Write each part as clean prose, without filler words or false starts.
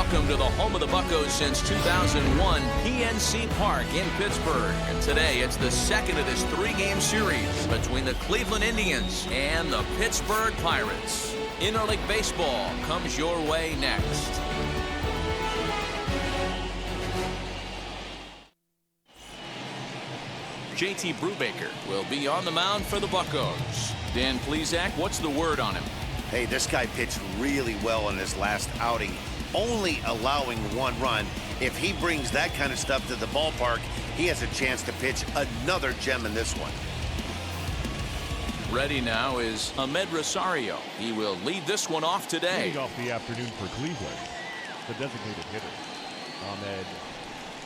welcome to the home of the Buccos since 2001, PNC Park in Pittsburgh. And today it's the second of this three-game series between the Cleveland Indians and the Pittsburgh Pirates. Interleague baseball comes your way next. JT Brubaker will be on the mound for the Buccos. Dan Plesac, what's the word on him? Hey, this guy pitched really well in his last outing, only allowing 1 run. If he brings that kind of stuff to the ballpark, he has a chance to pitch another gem in this one. Ready now is Ahmed Rosario. He will lead this one off today. Leading off the afternoon for Cleveland, the designated hitter, Ahmed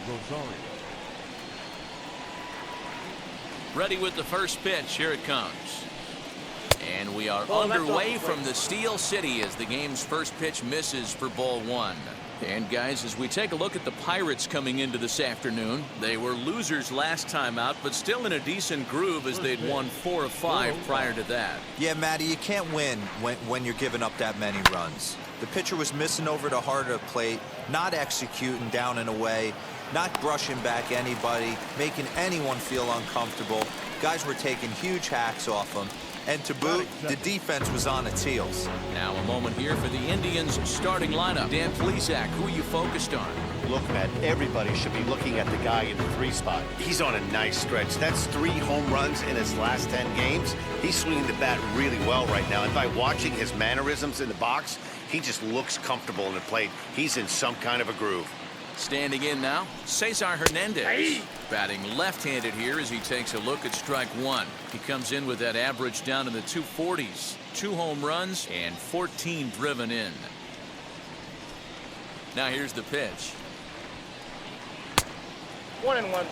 Rosario. Ready with the first pitch. Here it comes. And we are underway from the Steel City as the game's first pitch misses for ball 1. And guys, as we take a look at the Pirates coming into this afternoon, they were losers last time out, but still in a decent groove as they'd won 4 of 5 prior to that. Yeah, Matty, you can't win when you're giving up that many runs. The pitcher was missing over the heart of the plate, not executing down and away, not brushing back anybody, making anyone feel uncomfortable. Guys were taking huge hacks off him. And to boot, the defense was on its heels. Now a moment here for the Indians starting lineup. Dan Plesac, who are you focused on? Look, Matt, everybody should be looking at the guy in the 3 spot. He's on a nice stretch. That's 3 home runs in his last 10 games. He's swinging the bat really well right now. And by watching his mannerisms in the box, he just looks comfortable in the plate. He's in some kind of a groove. Standing in now, Cesar Hernandez. Batting left-handed here as he takes a look at strike 1. He comes in with that average down in the 240s. 2 home runs and 14 driven in. Now here's the pitch. 1-1.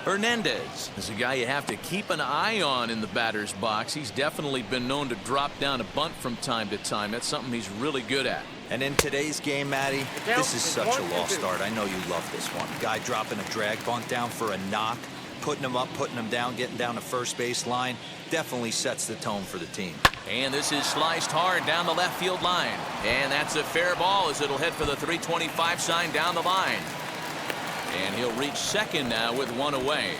Hernandez is a guy you have to keep an eye on in the batter's box. He's definitely been known to drop down a bunt from time to time. That's something he's really good at. And in today's game, Matty, this is such a lost start. I know you love this one. Guy dropping a drag bunt down for a knock, putting him up, putting him down, getting down the first base line. Definitely sets the tone for the team. And this is sliced hard down the left field line. And that's a fair ball as it'll head for the 325 sign down the line. And he'll reach second now with 1 away.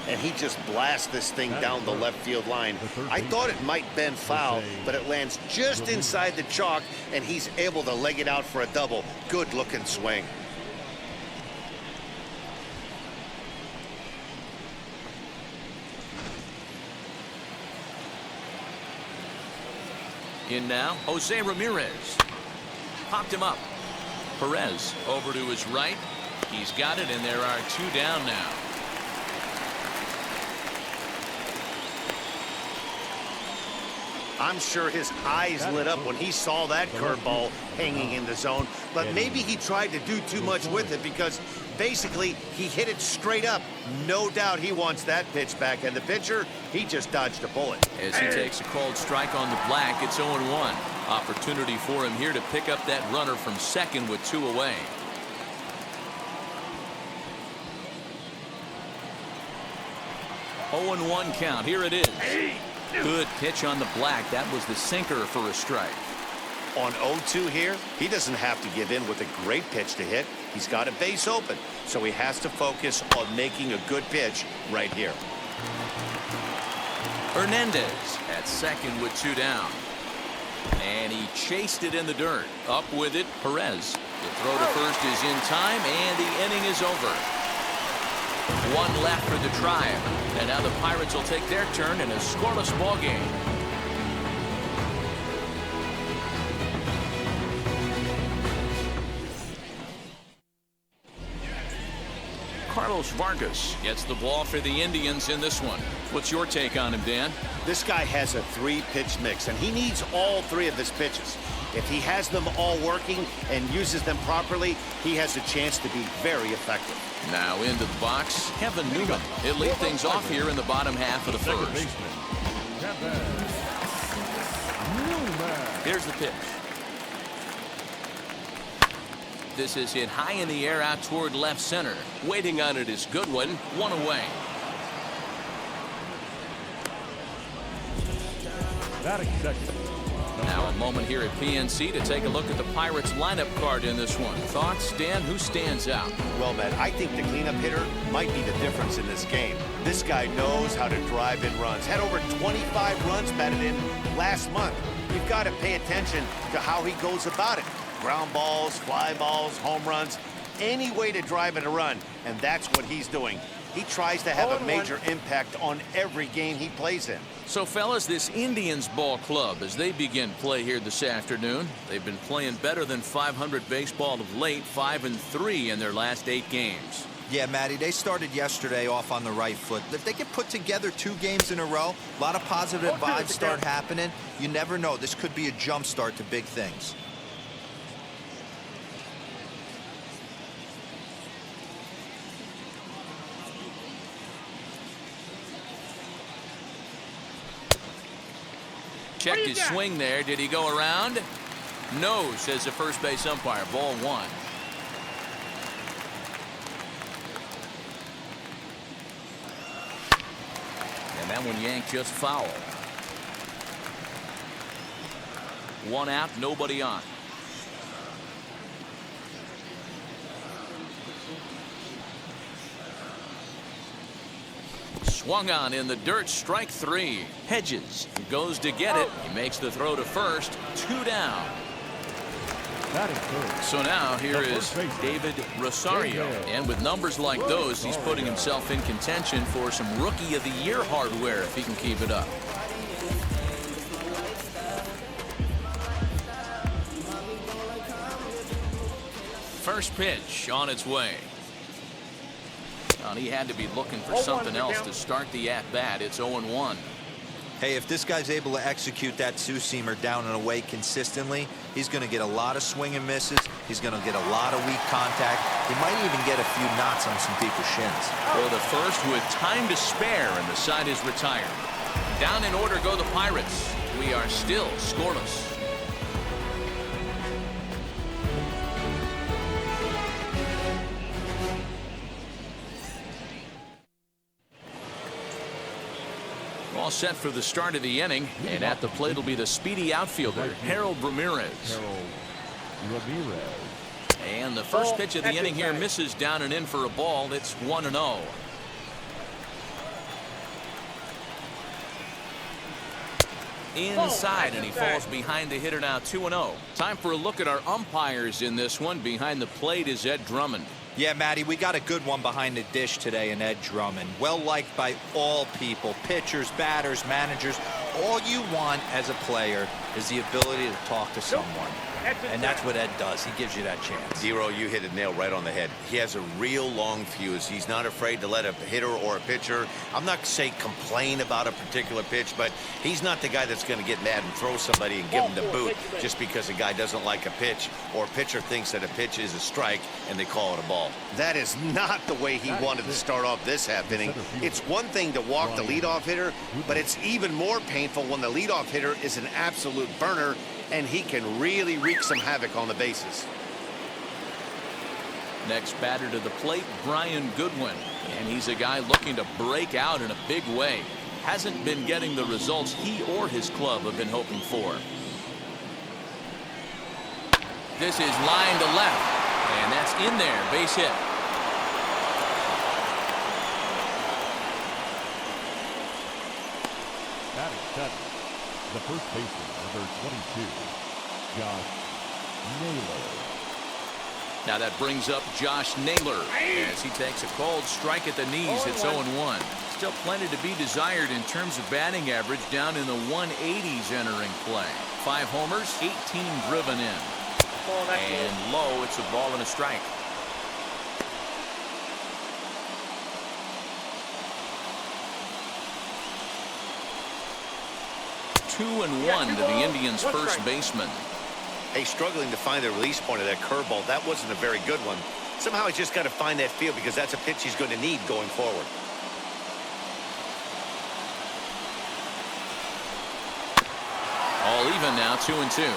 And he just blasts this thing down the left field line. I thought it might bend foul, but it lands just inside the chalk, and he's able to leg it out for a double. Good looking swing. In now, Jose Ramirez. Popped him up. Perez over to his right. He's got it, and there are 2 down now. I'm sure his eyes lit up when he saw that curveball hanging in the zone, but maybe he tried to do too much with it because basically he hit it straight up. No doubt he wants that pitch back, and the pitcher, he just dodged a bullet. As he takes a called strike on the black, it's 0-1. Opportunity for him here to pick up that runner from second with 2 away. Oh, 1 count. Here it is. Good pitch on the black. That was the sinker for a strike. On 0-2 here, he doesn't have to give in with a great pitch to hit. He's got a base open, so he has to focus on making a good pitch right here. Hernandez at second with 2 down. And he chased it in the dirt. Up with it, Perez. The throw to first is in time, and the inning is over. 1 left for the Tribe. And now the Pirates will take their turn in a scoreless ball game. Carlos Vargas gets the ball for the Indians in this one. What's your take on him, Dan? This guy has a 3-pitch mix, and he needs all 3 of his pitches. If he has them all working and uses them properly, he has a chance to be very effective. Now into the box, Kevin Newman. He'll lead things off here in the bottom half of the first. Here's the pitch. This is hit high in the air out toward left center. Waiting on it is Goodwin. 1 away. Batting second, Now a moment here at PNC to take a look at the Pirates lineup card in this one. Thoughts, Dan? Who stands out? Well, Matt, I think the cleanup hitter might be the difference in this game. This guy knows how to drive in runs. Had over 25 runs batted in last month. You've got to pay attention to how he goes about it. Ground balls, fly balls, home runs, any way to drive in a run, and that's what he's doing. He tries to have a major impact on every game he plays in. So, fellas, this Indians ball club, as they begin play here this afternoon, they've been playing better than .500 baseball of late, 5-3 in their last 8 games. Yeah, Matty, they started yesterday off on the right foot. If they can put together 2 games in a row, a lot of positive vibes start happening. You never know. This could be a jump start to big things. Checked his swing there. Did he go around? No, says the first base umpire. Ball 1. And that one yanked just foul. 1 out, nobody on. Swung on in the dirt, strike 3. Hedges goes to get it. He makes the throw to first. 2 down. So now here is David Rosario. And with numbers like those, he's putting himself in contention for some Rookie of the Year hardware if he can keep it up. First pitch on its way. And he had to be looking for something else to start the at-bat. It's 0-1. Hey, if this guy's able to execute that two-seamer down and away consistently, he's going to get a lot of swing and misses. He's going to get a lot of weak contact. He might even get a few knots on some people's shins. For the first with time to spare, and the side is retired. Down in order go the Pirates. We are still scoreless. All set for the start of the inning, and at the plate will be the speedy outfielder, Harold Ramirez. And the first pitch of the inning here misses down and in for a ball. It's 1-0. Inside, and he falls behind the hitter now. 2-0. Time for a look at our umpires in this one. Behind the plate is Ed Drummond. Yeah, Matty, we got a good one behind the dish today in Ed Drummond. Well liked by all people, pitchers, batters, managers. All you want as a player is the ability to talk to someone. And that's what Ed does. He gives you that chance. Zero, you hit a nail right on the head. He has a real long fuse. He's not afraid to let a hitter or a pitcher, I'm not saying complain about a particular pitch, but he's not the guy that's going to get mad and throw somebody and give him the boot just because a guy doesn't like a pitch or a pitcher thinks that a pitch is a strike and they call it a ball. That is not the way he wanted to start off this half inning. It's one thing to walk the leadoff hitter, but it's even more painful when the leadoff hitter is an absolute burner and he can really wreak some havoc on the bases. Next batter to the plate, Brian Goodwin. And he's a guy looking to break out in a big way. Hasn't been getting the results he or his club have been hoping for. This is line to left. And that's in there. Base hit. Batting seven, the first baseman, number 22, Josh Naylor. Now that brings up Josh Naylor as he takes a cold strike at the knees. It's 0-1. Still plenty to be desired in terms of batting average, down in the 180s entering play. 5 homers, 18 driven in. And low, it's a ball and a strike. Two and one to the Indians' first baseman. Hey, struggling to find the release point of that curveball. That wasn't a very good one. Somehow he's just got to find that feel because that's a pitch he's going to need going forward. All even now, 2-2.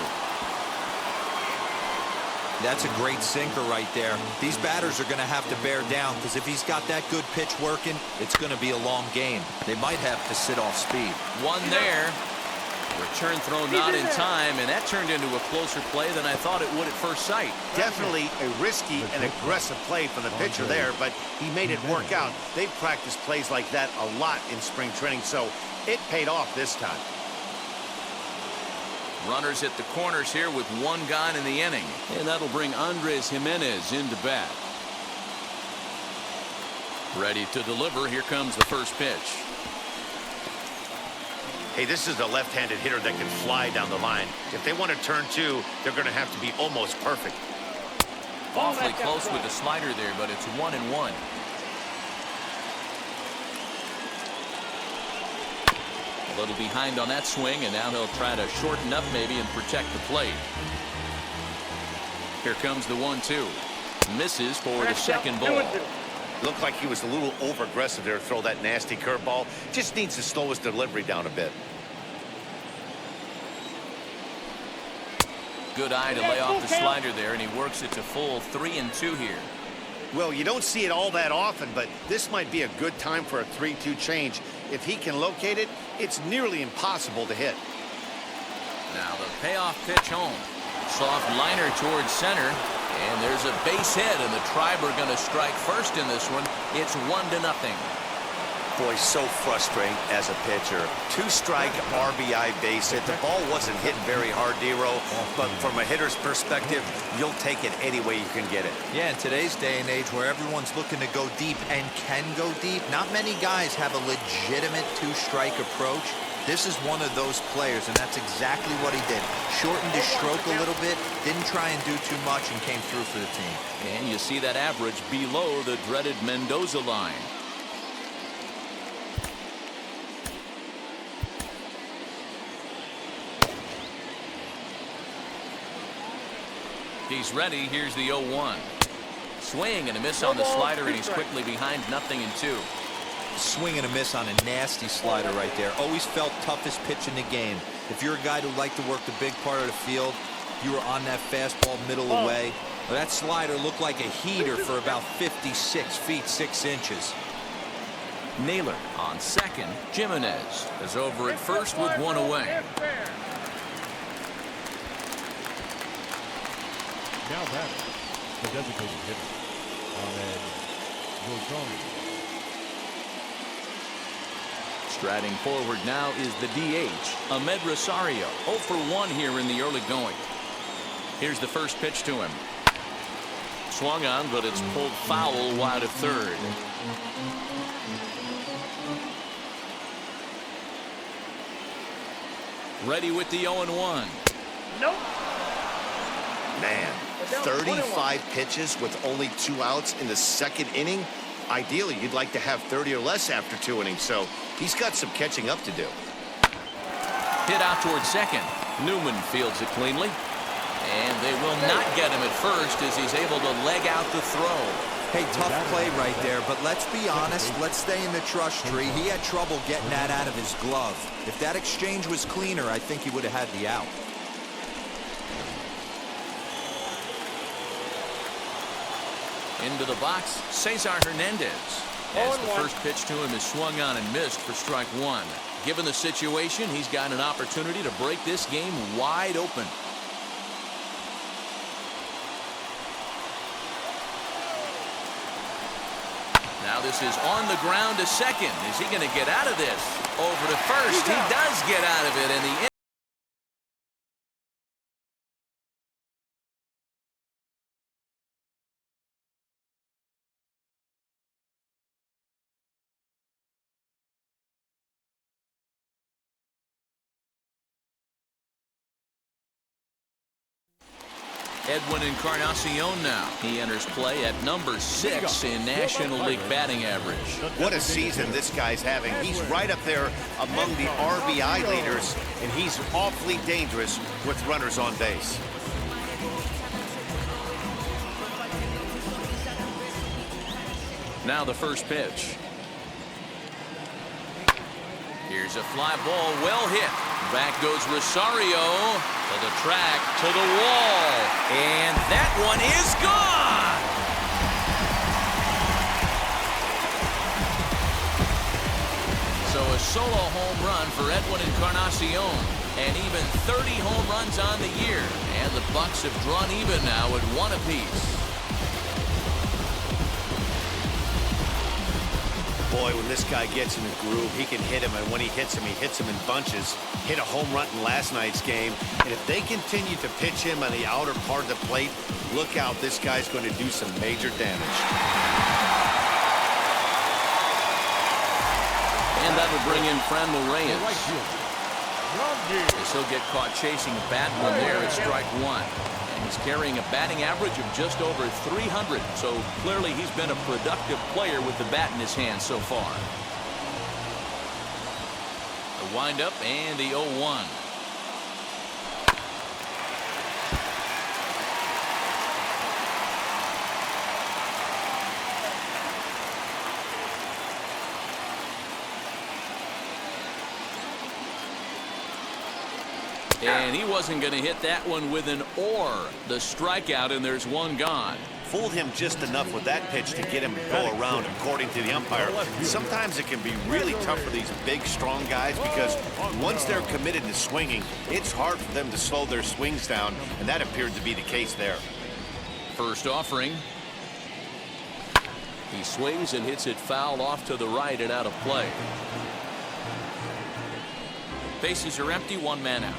That's a great sinker right there. These batters are going to have to bear down because if he's got that good pitch working, it's going to be a long game. They might have to sit off speed. One there. Return throw not in time, and that turned into a closer play than I thought it would at first sight. Definitely a risky and aggressive play from the pitcher there, but he made it work out. They've practiced plays like that a lot in spring training, so it paid off this time. Runners at the corners here with one gone in the inning. And that'll bring Andres Jimenez into bat. Ready to deliver. Here comes the first pitch. Hey, this is a left-handed hitter that can fly down the line. If they want to turn two, they're going to have to be almost perfect. Awfully close with the slider there, but it's 1-1. A little behind on that swing, and now he'll try to shorten up maybe and protect the plate. Here comes the 1-2. Misses for the second ball. Looked like he was a little over-aggressive there to throw that nasty curveball. Just needs to slow his delivery down a bit. Good eye to lay off the slider there, and he works it to full 3-2 here. Well, you don't see it all that often, but this might be a good time for a 3-2 change. If he can locate it, it's nearly impossible to hit. Now the payoff pitch home. Soft liner towards center, and there's a base hit, and the Tribe are going to strike first in this one. It's 1-0. Boy, so frustrating as a pitcher. Two-strike RBI base hit. The ball wasn't hit very hard, Dero, but from a hitter's perspective, you'll take it any way you can get it. Yeah, in today's day and age where everyone's looking to go deep and can go deep, not many guys have a legitimate two-strike approach. This is one of those players, and that's exactly what he did. Shortened his stroke a little bit, didn't try and do too much, and came through for the team. And you see that average below the dreaded Mendoza line. He's ready. Here's the 0-1. Swing and a miss on the slider, and he's quickly behind 0-2. Swing and a miss on a nasty slider right there. Always felt toughest pitch in the game. If you're a guy who liked to work the big part of the field, you were on that fastball middle away. Well, that slider looked like a heater for about 56 feet 6 inches. Naylor on second. Jimenez is over at first with one away. Now that the designated hitter, Ahmed Rosario. Striding forward now is the DH, Ahmed Rosario. 0 for 1 here in the early going. Here's the first pitch to him. Swung on, but it's pulled foul wide of third. Ready with the 0-1. Nope. Man, 35 pitches with only 2 outs in the second inning. Ideally, you'd like to have 30 or less after 2 innings, so he's got some catching up to do. Hit out towards second. Newman fields it cleanly. And they will not get him at first as he's able to leg out the throw. Hey, tough play right there, but let's be honest. Let's stay in the trust tree. He had trouble getting that out of his glove. If that exchange was cleaner, I think he would have had the out. Into the box, Cesar Hernandez. As the first pitch to him is swung on and missed for strike one. Given the situation, he's got an opportunity to break this game wide open. Now this is on the ground to second. Is he going to get out of this? Over to first. He does get out of it, and the Edwin Encarnacion now. He enters play at number 6 in National League batting average. What a season this guy's having. He's right up there among the RBI leaders, and he's awfully dangerous with runners on base. Now the first pitch. Here's a fly ball, well hit. Back goes Rosario to the track, to the wall, and that one is gone. So a solo home run for Edwin Encarnacion, And even 30 home runs on the year. And the Bucks have drawn even now at 1 apiece. Boy, when this guy gets in a groove, he can hit him, and when he hits him in bunches. Hit a home run in last night's game, and if they continue to pitch him on the outer part of the plate, look out, this guy's going to do some major damage. And that'll bring in Franmil Reyes. As he'll get caught chasing a bad one there at strike 1. He's carrying a batting average of just over 300, so clearly he's been a productive player with the bat in his hand so far. The windup and the 0-1. And he wasn't going to hit that one with an or. The strikeout, and there's one gone. Fooled him just enough with that pitch to get him to go around, according to the umpire. Sometimes it can be really tough for these big, strong guys because once they're committed to swinging, it's hard for them to slow their swings down, and that appeared to be the case there. First offering. He swings and hits it foul off to the right and out of play. Bases are empty, 1 man out.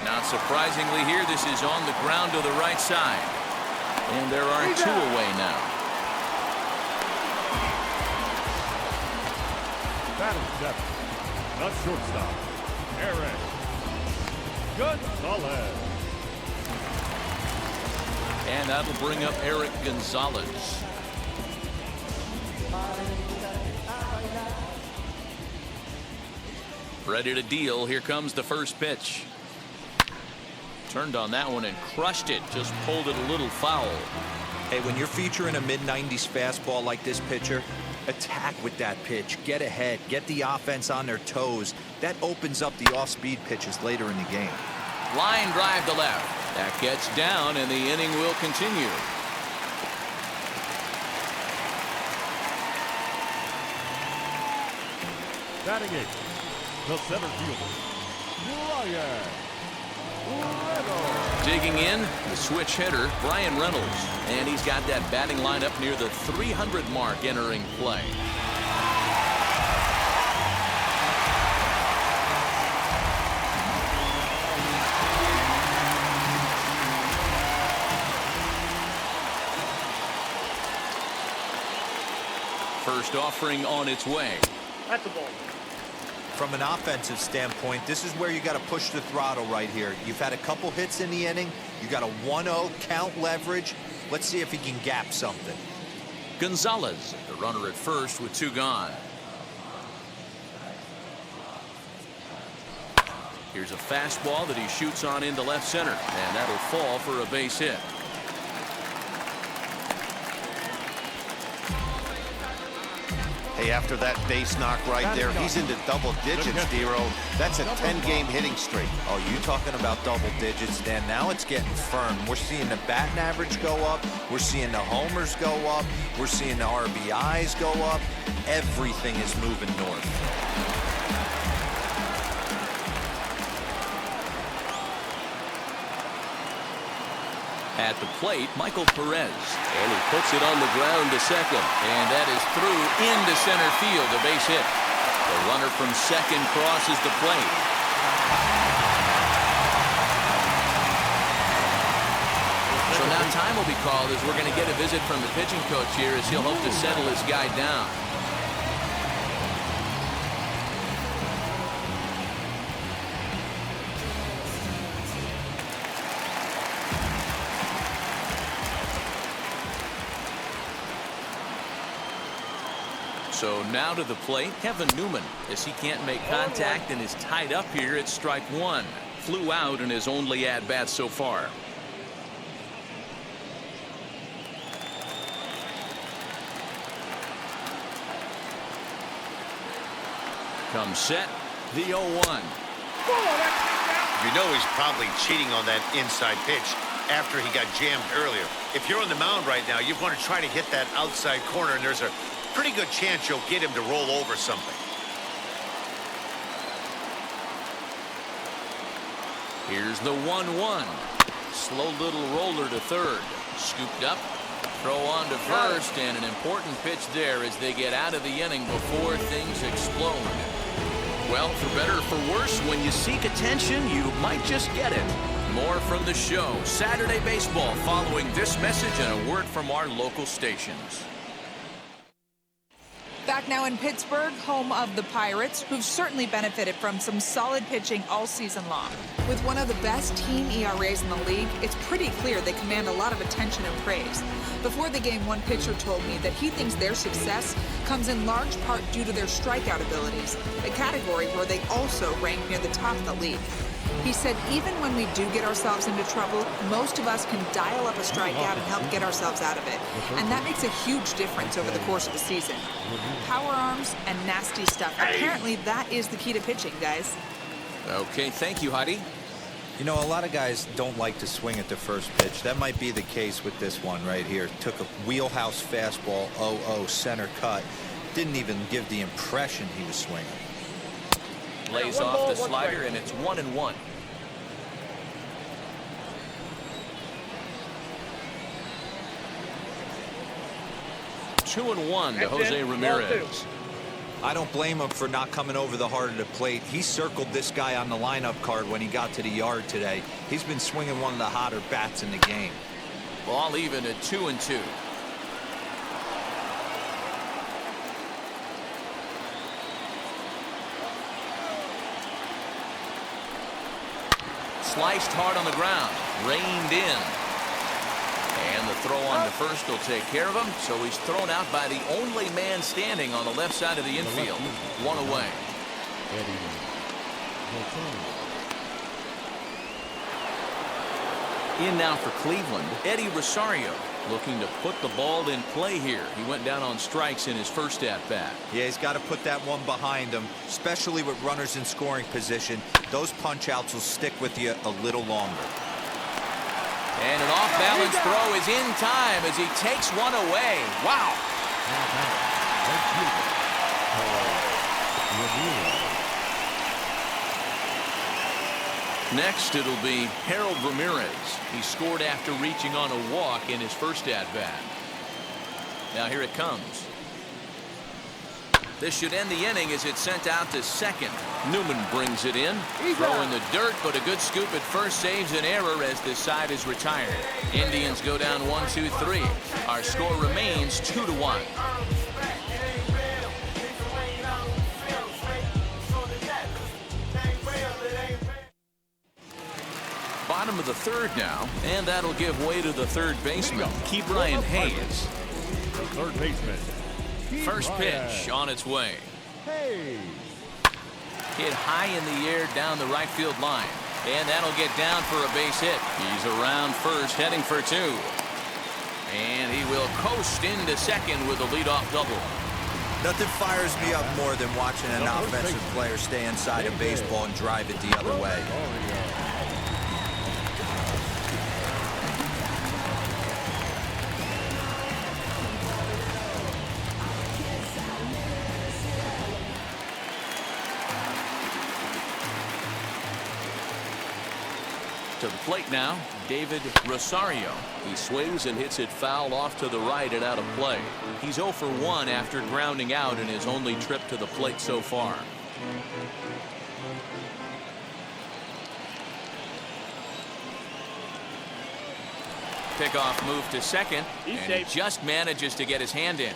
Not surprisingly here, this is on the ground to the right side. And there are 2 away now. Batting 7. The shortstop, Eric Gonzalez. And that'll bring up Eric Gonzalez. Ready to deal. Here comes the first pitch. Turned on that one and crushed it. Just pulled it a little foul. Hey, when you're featuring a mid-90s fastball like this pitcher, attack with that pitch. Get ahead. Get the offense on their toes. That opens up the off-speed pitches later in the game. Line drive to left. That gets down, and the inning will continue. Batting 8. The center fielder, Brian Reynolds. Digging in, the switch hitter, Brian Reynolds. And he's got that batting lineup near the 300 mark entering play. First offering on its way. That's the ball. From an offensive standpoint, this is where you got to push the throttle right here. You've had a couple hits in the inning. You got a 1-0 count leverage. Let's see if he can gap something. Gonzalez, the runner at first with 2 gone. Here's a fastball that he shoots on into left center, and that'll fall for a base hit. Hey, after that base knock right there, he's into double digits, Dero. That's a 10-game hitting streak. Oh, you talking about double digits, Dan? Now it's getting firm. We're seeing the batting average go up. We're seeing the homers go up. We're seeing the RBIs go up. Everything is moving north. At the plate, Michael Perez. And he puts it on the ground to second. And that is through into center field, a base hit. The runner from second crosses the plate. So now time will be called as we're going to get a visit from the pitching coach here as he'll hope to settle his guy down. So now to the plate, Kevin Newman, as he can't make contact and is tied up here at strike 1. Flew out in his only at-bat so far. Comes set, the 0-1. You know he's probably cheating on that inside pitch after he got jammed earlier. If you're on the mound right now, you want to try to hit that outside corner, and there's a pretty good chance you'll get him to roll over something. Here's the 1-1. Slow little roller to third. Scooped up. Throw on to first, and an important pitch there as they get out of the inning before things explode. Well, for better or for worse, when you seek attention, you might just get it. More from the show, Saturday Baseball, following this message and a word from our local stations. Back now in Pittsburgh, home of the Pirates, who've certainly benefited from some solid pitching all season long. With one of the best team ERAs in the league, it's pretty clear they command a lot of attention and praise. Before the game, one pitcher told me that he thinks their success comes in large part due to their strikeout abilities, a category where they also rank near the top of the league. He said even when we do get ourselves into trouble, most of us can dial up a strikeout and help get ourselves out of it. And that makes a huge difference over the course of the season. Power arms and nasty stuff. Apparently that is the key to pitching, guys. Okay, thank you, Heidi. You know, a lot of guys don't like to swing at the first pitch. That might be the case with this one right here. Took a wheelhouse fastball, 0-0 center cut. Didn't even give the impression he was swinging. Lays off the slider, and it's 1-1. Two and one to Jose Ramirez. I don't blame him for not coming over the heart of the plate. He circled this guy on the lineup card when he got to the yard today. He's been swinging one of the hotter bats in the game. Ball even at 2-2. Sliced hard on the ground, reined in. And the throw on to first will take care of him, so he's thrown out by the only man standing on the left side of the infield. One away. In now for Cleveland, Eddie Rosario, looking to put the ball in play here. He went down on strikes in his first at-bat. Yeah, he's got to put that one behind him, especially with runners in scoring position. Those punch-outs will stick with you a little longer. And an off-balance throw is in time as he takes one away. Wow. Next, it'll be Harold Ramirez. He scored after reaching on a walk in his first at-bat. Now here it comes. This should end the inning as it's sent out to second. Newman brings it in. Throw in the dirt, but a good scoop at first saves an error as this side is retired. Indians go down 1-2-3. Our score remains 2-1. Bottom of the third now, and that'll give way to the third baseman, Ke'Bryan Hayes. Third baseman. First pitch on its way. Hey. Hit high in the air down the right field line. And that'll get down for a base hit. He's around first, heading for two. And he will coast into second with a leadoff double. Nothing fires me up more than watching an offensive player stay inside of baseball and drive it the other way. To the plate now, David Rosario. He swings and hits it foul off to the right and out of play. He's 0 for 1 after grounding out in his only trip to the plate so far. Pickoff move to second, and he just manages to get his hand in.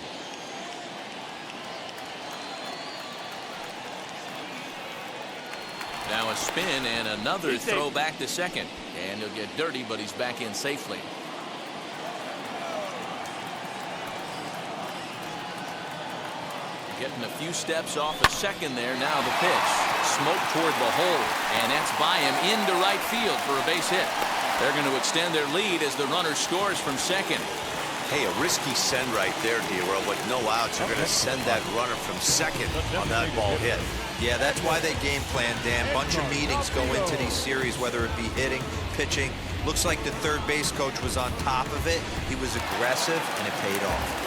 Now a spin and another throw back to second. And he'll get dirty, but he's back in safely. Getting a few steps off of second there. Now the pitch. Smoke toward the hole. And that's by him into right field for a base hit. They're going to extend their lead as the runner scores from second. Hey, a risky send right there, D-Roll. With no outs, you're going to send that runner from second on that ball hit. Yeah, that's why they game plan, Dan. Bunch of meetings go into these series, whether it be hitting, pitching. Looks like the third base coach was on top of it. He was aggressive, and it paid off.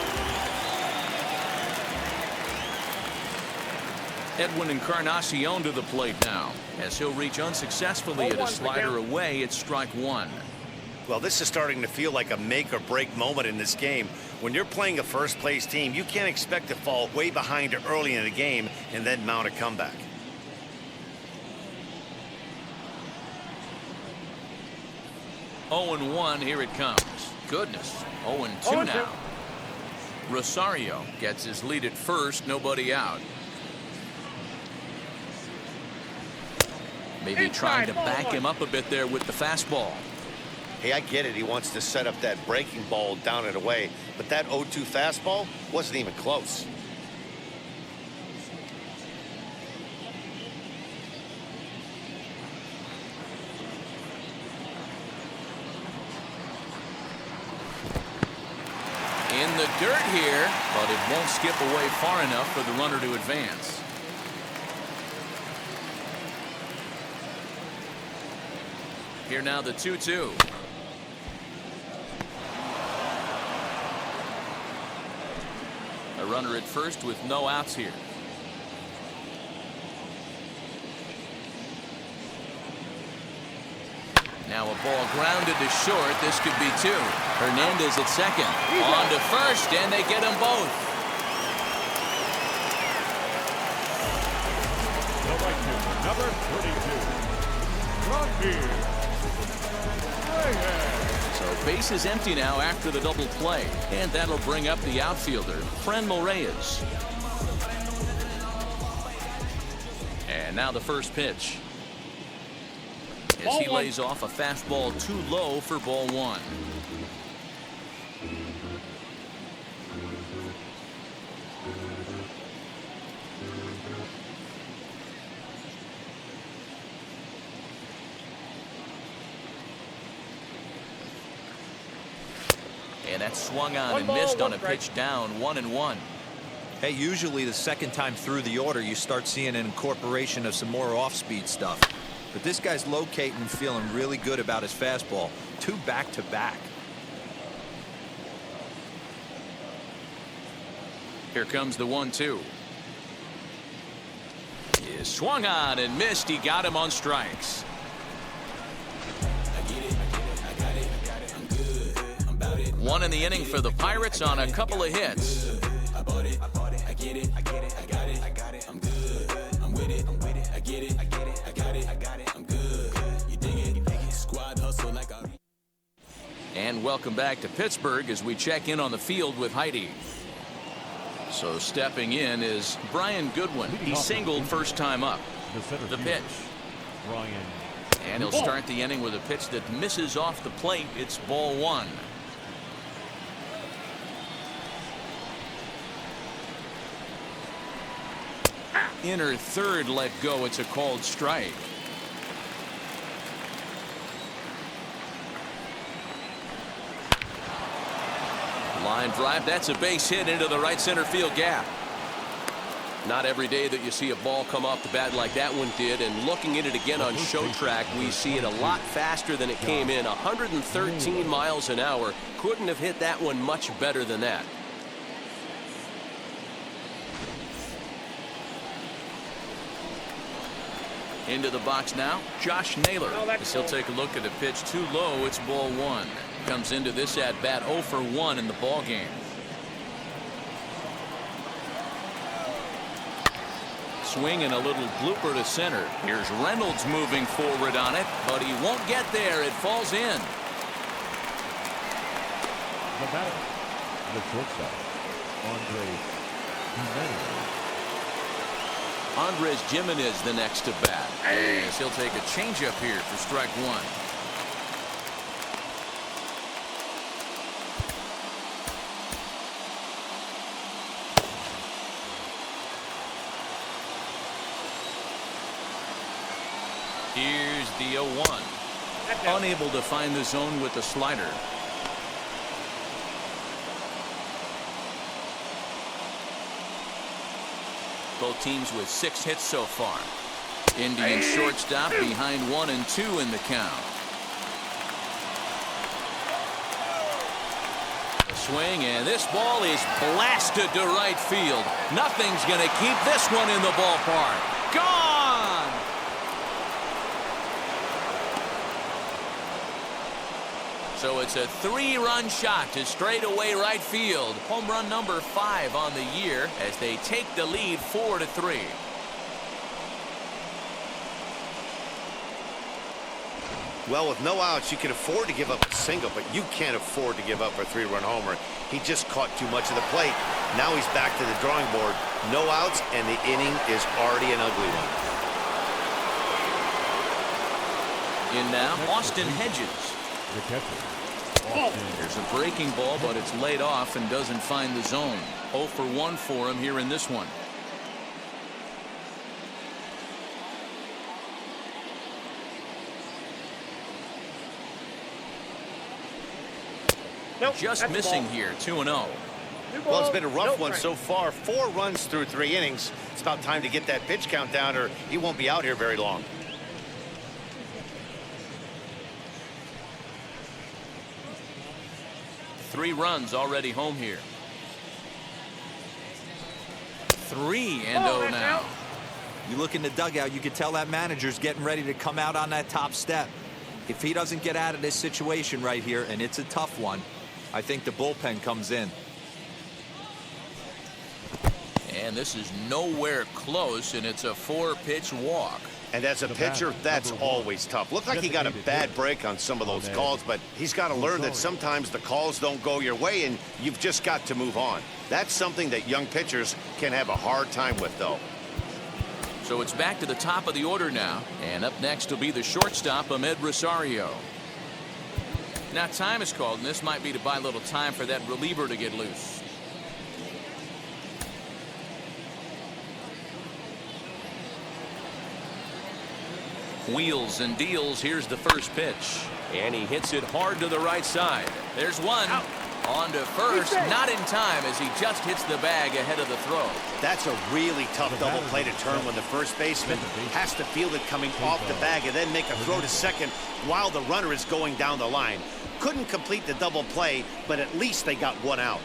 Edwin Encarnacion to the plate now, as he'll reach unsuccessfully at a slider away. It's strike one. Well, this is starting to feel like a make or break moment in this game. When you're playing a first place team, you can't expect to fall way behind early in the game and then mount a comeback. Oh, 1 here it comes. Goodness. 0-2 now. Rosario gets his lead at first, nobody out. Maybe trying to back him up a bit there with the fastball. Hey, I get it. He wants to set up that breaking ball down and away, but that 0-2 fastball wasn't even close. In the dirt here, but it won't skip away far enough for the runner to advance. Here now the 2-2. A runner at first with no outs here. Now a ball grounded to short. This could be two. Hernandez at second. On to first, and they get them both. The right fielder, number 32, Ron Beer. So base is empty now after the double play, and that'll bring up the outfielder, Franmil Reyes. And now the first pitch. As he lays off a fastball too low for ball one. And that's swung on and missed on a pitch down, 1-1. Hey, usually the second time through the order you start seeing an incorporation of some more off-speed stuff. But this guy's locating and feeling really good about his fastball. 2 back-to-back. Here comes the 1-2. He swung on and missed. He got him on strikes. One in the inning for the Pirates on a couple of hits. And welcome back to Pittsburgh as we check in on the field with Heidi. So stepping in is Brian Goodwin. He singled first time up. The pitch. And he'll start the inning with a pitch that misses off the plate. It's ball one. Inner third let go. It's a called strike. Line drive. That's a base hit into the right center field gap. Not every day that you see a ball come off the bat like that one did, and looking at it again on show track, we see it a lot faster than it came in. 113 miles an hour. Couldn't have hit that one much better than that. Into the box now, Josh Naylor. As he'll take a look at a pitch too low. It's ball one. Comes into this at bat 0 for 1 in the ball game. Swing and a little blooper to center. Here's Reynolds moving forward on it, but he won't get there. It falls in. The batter, the shortstop, Andres Gimenez the next to bat. As he'll take a changeup here for strike one. Here's the 0-1. Unable to find the zone with the slider. Both teams with 6 hits so far. Indian shortstop behind 1-2 in the count. A swing, and this ball is blasted to right field. Nothing's going to keep this one in the ballpark. Gone! So it's a 3-run shot to straightaway right field. Home run number 5 on the year as they take the lead 4-3. Well, with no outs, you can afford to give up a single, but you can't afford to give up a 3-run homer. He just caught too much of the plate. Now he's back to the drawing board. No outs, and the inning is already an ugly one. In now, Austin Hedges. The catcher. There's a breaking ball, but it's laid off and doesn't find the zone. 0 for 1 for him here in this one. Nope, just missing here, 2-0. Well, it's been a rough one so far. 4 runs through 3 innings. It's about time to get that pitch count down, or he won't be out here very long. Three runs already home here. 3-0 now. You look in the dugout, you can tell that manager's getting ready to come out on that top step. If he doesn't get out of this situation right here, and it's a tough one, I think the bullpen comes in. And this is nowhere close, and it's a 4-pitch walk. And as a pitcher, that's always tough. Looked like he got a bad break on some of those calls, but he's got to learn that sometimes the calls don't go your way, and you've just got to move on. That's something that young pitchers can have a hard time with, though. So it's back to the top of the order now, and up next will be the shortstop, Ahmed Rosario. Now time is called, and this might be to buy a little time for that reliever to get loose. Wheels and deals. Here's the first pitch, and he hits it hard to the right side. There's one. On to first, not in time as he just hits the bag ahead of the throw. That's a really tough double play to turn when the first baseman has to field it coming off the bag and then make a throw to second while the runner is going down the line. Couldn't complete the double play, but at least they got one out.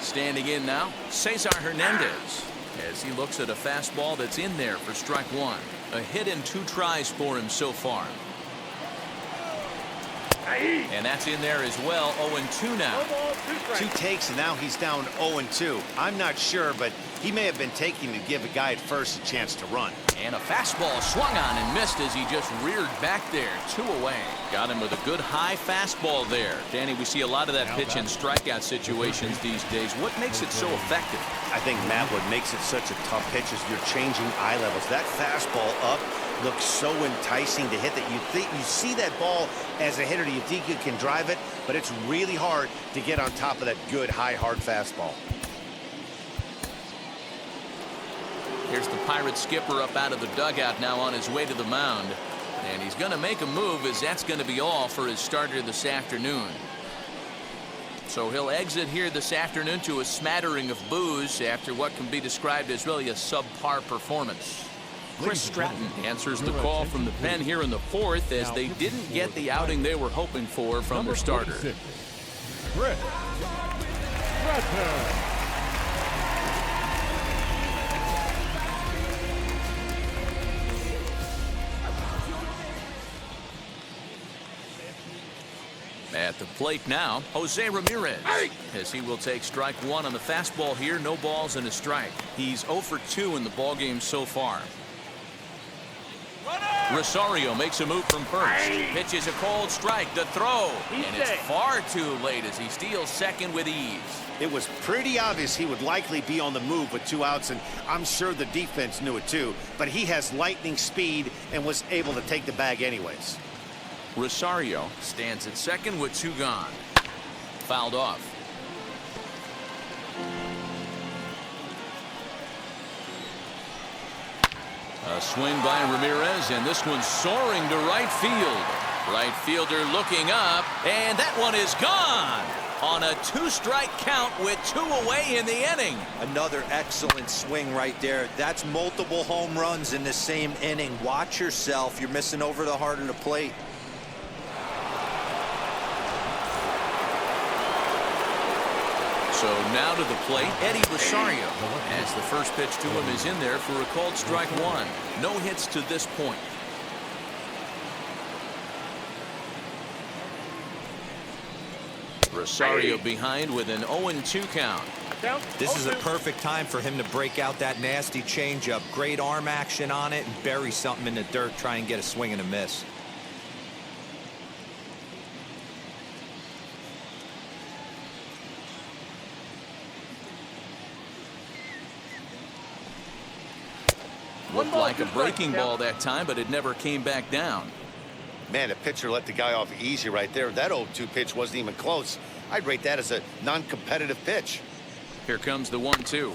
Standing in now, Cesar Hernandez, as he looks at a fastball that's in there for strike 1. A hit and 2 tries for him so far. And that's in there as well. 0-2 now. 2 takes, and now he's down 0-2. I'm not sure, but he may have been taking to give a guy at first a chance to run. And a fastball swung on and missed as he just reared back there. 2 away. Got him with a good high fastball there. Danny, we see a lot of that pitch and strikeout situations these days. What makes it so effective? I think, Matt, what makes it such a tough pitch is you're changing eye levels. That fastball up looks so enticing to hit that you see that ball as a hitter, you think you can drive it, but it's really hard to get on top of that good high hard fastball. Here's the Pirates skipper up out of the dugout now on his way to the mound, and he's going to make a move as that's going to be all for his starter this afternoon. So he'll exit here this afternoon to a smattering of boos after what can be described as really a subpar performance. Chris Stratton answers the call from the pen here in the 4th as they didn't get the outing they were hoping for from their starter. Chris Stratton. At the plate now, Jose Ramirez, as he will take strike 1 on the fastball here. No balls and a strike. He's 0 for 2 in the ballgame so far. Rosario makes a move from first. Pitches a cold strike. The throw. And it's far too late as he steals second with ease. It was pretty obvious he would likely be on the move with 2 outs, and I'm sure the defense knew it too. But he has lightning speed and was able to take the bag anyways. Rosario stands at second with 2 gone. Fouled off. A swing by Ramirez, and this one's soaring to right field. Right fielder looking up, and that one is gone. on a 2-strike count with 2 away in the inning. Another excellent swing right there. That's multiple home runs in the same inning. Watch yourself. You're missing over the heart of the plate. So now to the plate, Eddie Rosario, as the first pitch to him is in there for a called strike 1. No hits to this point. Rosario behind with an 0-2 count. This is a perfect time for him to break out that nasty changeup. Great arm action on it and bury something in the dirt. Try and get a swing and a miss. Looked like a breaking ball that time, but it never came back down. Man, the pitcher let the guy off easy right there. That 0-2 pitch wasn't even close. I'd rate that as a non-competitive pitch. Here comes the 1-2.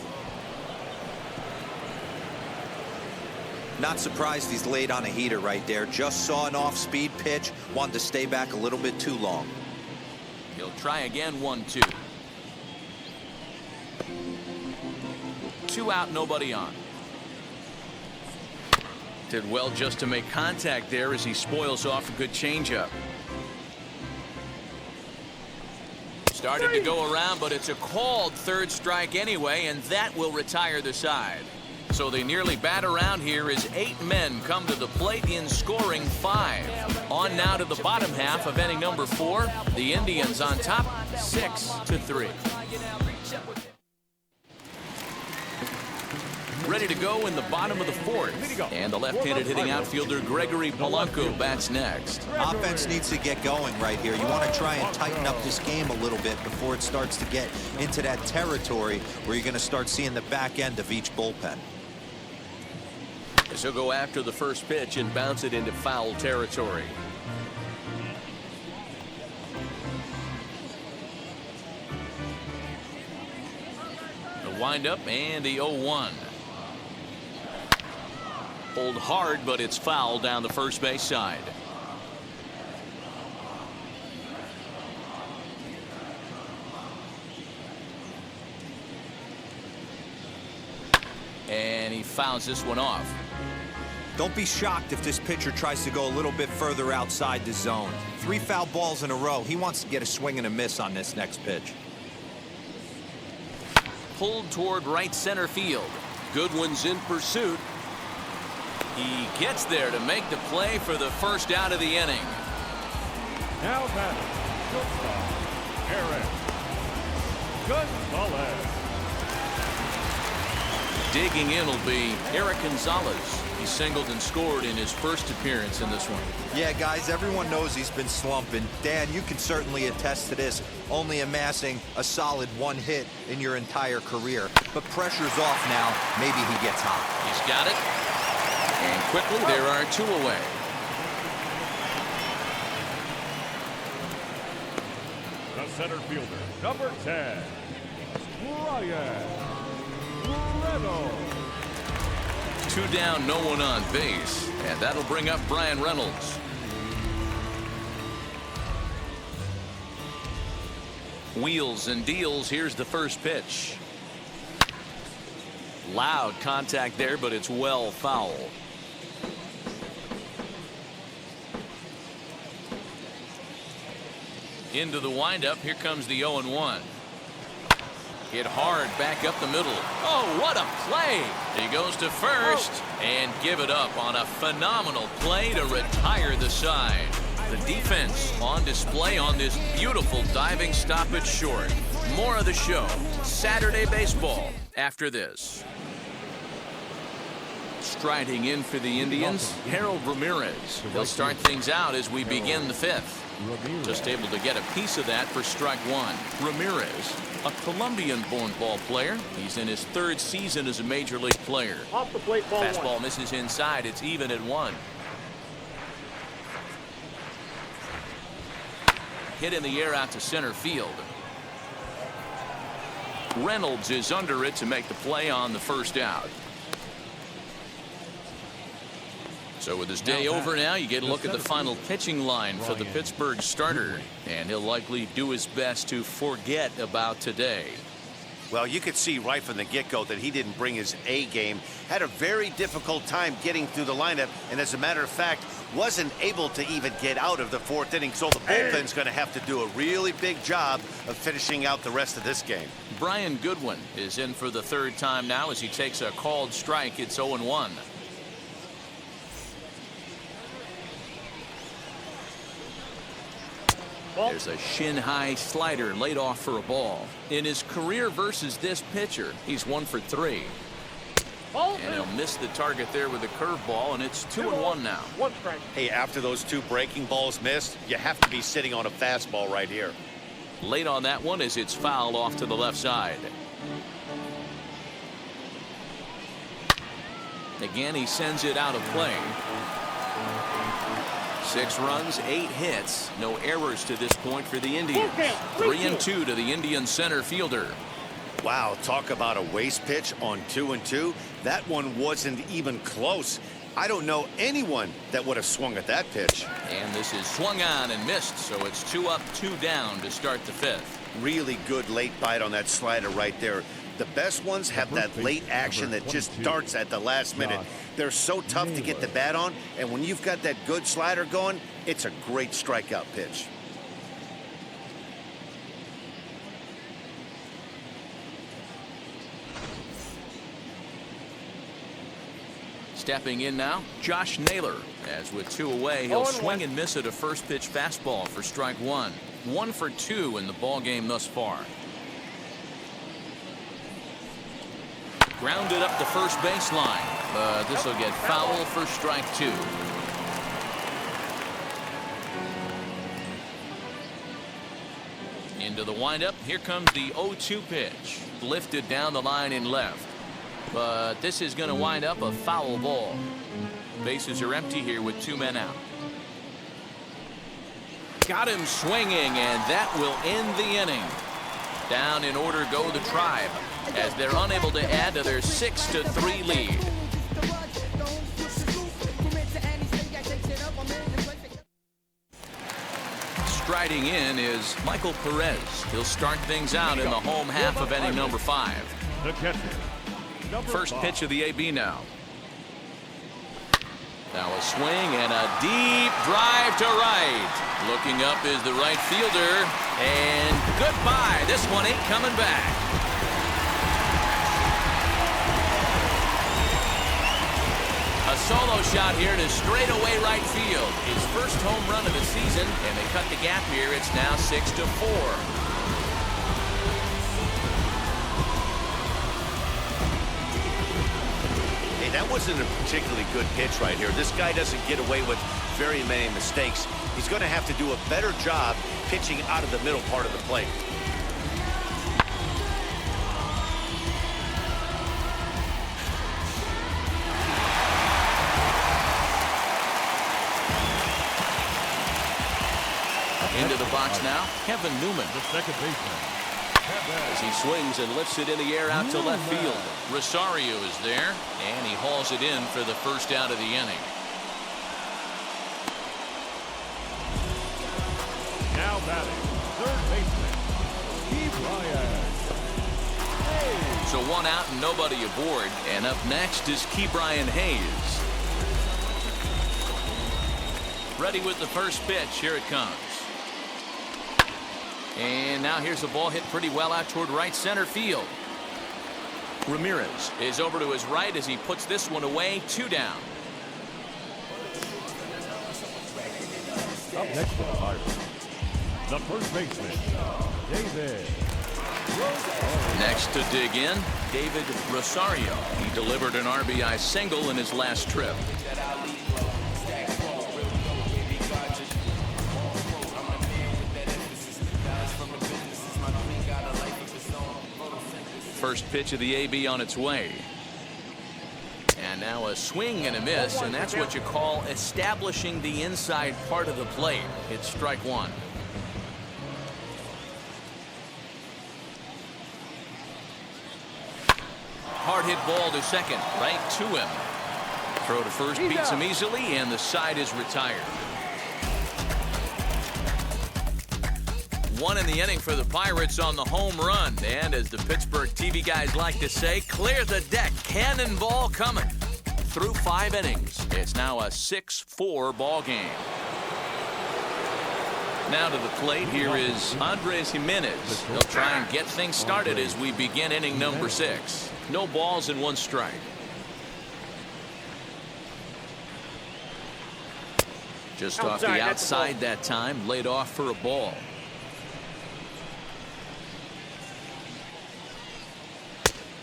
Not surprised he's laid on a heater right there. Just saw an off-speed pitch. Wanted to stay back a little bit too long. He'll try again. 1-2. 2 out, nobody on. Did well just to make contact there as he spoils off a good changeup. Started to go around, but it's a called 3rd strike anyway, and that will retire the side. So they nearly bat around here as 8 men come to the plate in scoring 5. On now to the bottom half of inning number 4. The Indians on top 6-3. Ready to go in the bottom of the 4th. And the left-handed hitting outfielder Gregory Polanco bats next. Offense needs to get going right here. You want to try and tighten up this game a little bit before it starts to get into that territory where you're going to start seeing the back end of each bullpen. As he'll go after the first pitch and bounce it into foul territory. The windup and the 0-1. Pulled hard, but it's foul down the first base side. And he fouls this one off. Don't be shocked if this pitcher tries to go a little bit further outside the zone. 3 foul balls in a row. He wants to get a swing and a miss on this next pitch. Pulled toward right center field. Goodwin's in pursuit. He gets there to make the play for the first out of the inning. Now batting, shortstop, Eric Gonzalez. Digging in will be Eric Gonzalez. He singled and scored in his first appearance in this one. Yeah, guys, everyone knows he's been slumping. Dan, you can certainly attest to this, only amassing a solid 1 hit in your entire career. But pressure's off now. Maybe he gets hot. He's got it. And quickly, there are 2 away. The center fielder, number 10, Brian Reynolds. 2 down, no one on base. And that'll bring up Brian Reynolds. Wheels and deals. Here's the first pitch. Loud contact there, but it's well foul. Into the windup. Here comes the 0-1. Hit hard back up the middle. Oh, what a play. He goes to first and give it up on a phenomenal play to retire the side. The defense on display on this beautiful diving stoppage short. More of the show. Saturday baseball after this. Striding in for the Indians, Harold Ramirez. He'll start things out as we begin the 5th. Just able to get a piece of that for strike 1. Ramirez, a Colombian-born ball player. He's in his 3rd season as a major league player. Off the plate, ball Fastball 1. misses inside. It's even at 1. Hit in the air out to center field. Reynolds is under it to make the play on the first out. So with his day over now, you get a look at the final pitching line for the Pittsburgh starter, and he'll likely do his best to forget about today. Well, you could see right from the get-go that he didn't bring his A game, had a very difficult time getting through the lineup, and as a matter of fact, wasn't able to even get out of the 4th inning, so the bullpen's going to have to do a really big job of finishing out the rest of this game. Brian Goodwin is in for the 3rd time now as he takes a called strike. It's 0-1. There's a shin-high slider laid off for a ball. In his career versus this pitcher, he's 1 for 3. And he'll miss the target there with a curveball, and it's 2-1 now. Hey, after those 2 breaking balls missed, you have to be sitting on a fastball right here. Late on that one as it's fouled off to the left side. Again, he sends it out of play. 6 runs, 8 hits, no errors to this point for the Indians. 3-2 to the Indians center fielder. Wow, talk about a waste pitch on 2-2. That one wasn't even close. I don't know anyone that would have swung at that pitch. And this is swung on and missed, so it's 2 up, 2 down to start the 5th. Really good late bite on that slider right there. The best ones have that late action that just darts at the last minute. They're so tough to get the bat on, and when you've got that good slider going, it's a great strikeout pitch. Stepping in now, Josh Naylor. As with 2 away, he'll swing and miss at a first pitch fastball for strike 1. 1 for 2 in the ball game thus far. Grounded up the first baseline, but this will get foul for strike 2. Into the windup. Here comes the 0-2 pitch. Lifted down the line in left. But this is going to wind up a foul ball. Bases are empty here with 2 men out. Got him swinging, and that will end the inning. Down in order go the Tribe, as they're unable to add to their 6-3 lead. Striding in is Michael Perez. He'll start things out in the home half of inning number 5. The catcher. First pitch of the AB now. Now a swing and a deep drive to right. Looking up is the right fielder, and goodbye. This one ain't coming back. A solo shot here to straightaway right field. His first home run of the season, and they cut the gap here. It's now 6-4. That wasn't a particularly good pitch right here. This guy doesn't get away with very many mistakes. He's going to have to do a better job pitching out of the middle part of the plate. Into the box now, Kevin Newman. The second baseman. As he swings and lifts it in the air out to left field. Rosario is there, and he hauls it in for the first out of the inning. Now batting, third baseman, Ke'Bryan. So 1 out and nobody aboard. And up next is Ke'Bryan Hayes. Ready with the first pitch. Here it comes. And now here's a ball hit pretty well out toward right center field. Ramirez is over to his right as he puts this one away. 2 down. Up next for the Pirates, the first baseman, David Rosario. Next to dig in, David Rosario. He delivered an RBI single in his last trip. First pitch of the AB on its way. And now a swing and a miss, and that's what you call establishing the inside part of the plate. It's strike 1. Hard hit ball to second, right to him. Throw to first beats him easily, and the side is retired. One in the inning for the Pirates on the home run. And as the Pittsburgh TV guys like to say, clear the deck. Cannonball coming. Through 5 innings, it's now a 6-4 ball game. Now to the plate, here is Andres Jimenez. They'll try and get things started as we begin inning number 6. No balls and 1 strike. Just off the outside that time, laid off for a ball.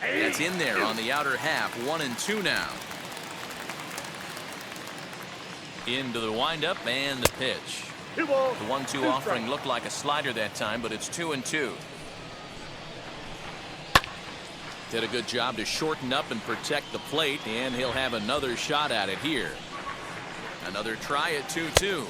That's in there on the outer half. 1-2 now. Into the windup and the pitch. The 1-2 offering looked like a slider that time, but it's 2-2. Did a good job to shorten up and protect the plate, and he'll have another shot at it here. Another try at 2-2.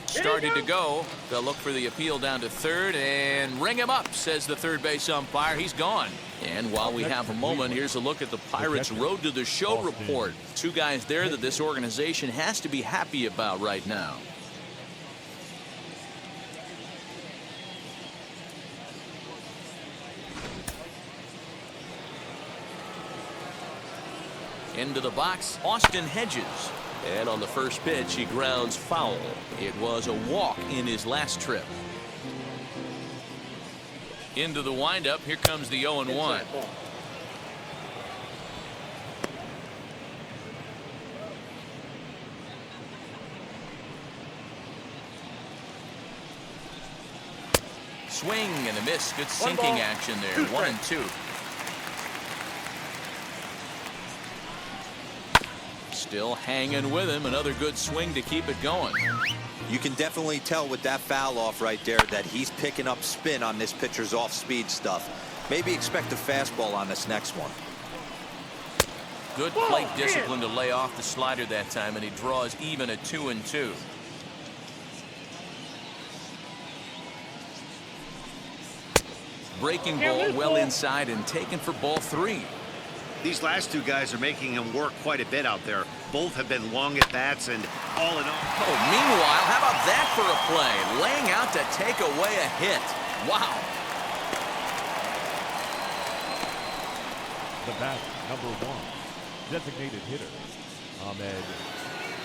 Started to go. They'll look for the appeal down to third and ring him up, says the third base umpire. He's gone. And while we have a moment, here's a look at the Pirates' road to the show report. 2 guys there that this organization has to be happy about right now. Into the box, Austin Hedges. And on the first pitch, he grounds foul. It was a walk in his last trip. Into the windup, here comes the 0-1. Swing and a miss. Good sinking action there. 1-2. Still hanging with him. Another good swing to keep it going. You can definitely tell with that foul off right there that he's picking up spin on this pitcher's off-speed stuff. Maybe expect a fastball on this next one. Good plate discipline to lay off the slider that time, and he draws even at 2-2. Breaking ball well inside and taken for ball 3. These last 2 guys are making him work quite a bit out there. Both have been long at bats, and all in all. Oh, meanwhile, how about that for a play? Laying out to take away a hit. Wow. The bat, number 1, designated hitter, Ahmed.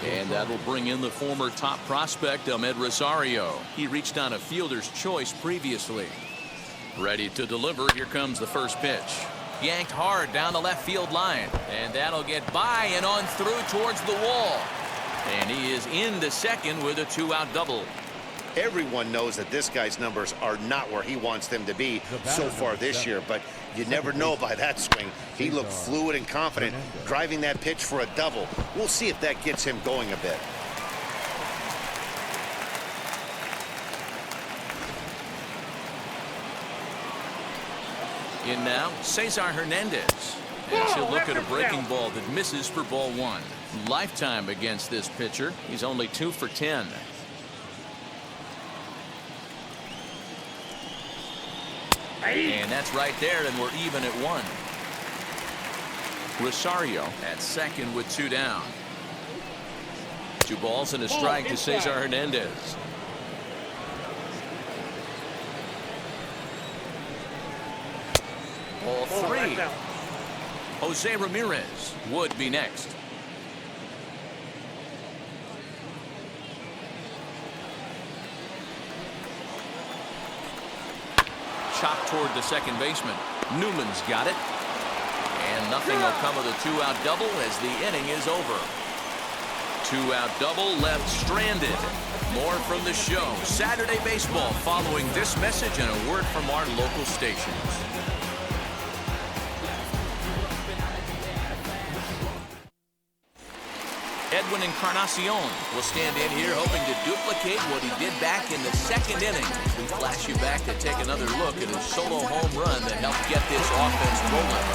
And that'll bring in the former top prospect, Ahmed Rosario. He reached on a fielder's choice previously. Ready to deliver. Here comes the first pitch. Yanked hard down the left field line, and that'll get by and on through towards the wall. And he is into second with a 2-out double. Everyone knows that this guy's numbers are not where he wants them to be so far this year, but you never know by that swing. He looked fluid and confident, driving that pitch for a double. We'll see if that gets him going a bit. In now, Cesar Hernandez. And she'll look at a breaking ball that misses for ball 1. Lifetime against this pitcher. He's only 2 for 10. And that's right there, and we're even at 1. Rosario at second with 2 down. 2 balls and a strike to Cesar Hernandez. Ball 3. Jose Ramirez would be next. Chopped toward the second baseman. Newman's got it. And nothing will come of the 2-out double as the inning is over. 2-out double left stranded. More from the show. Saturday baseball following this message and a word from our local stations. Edwin Encarnacion will stand in here hoping to duplicate what he did back in the second inning. We flash you back to take another look at his solo home run that helped get this offense rolling.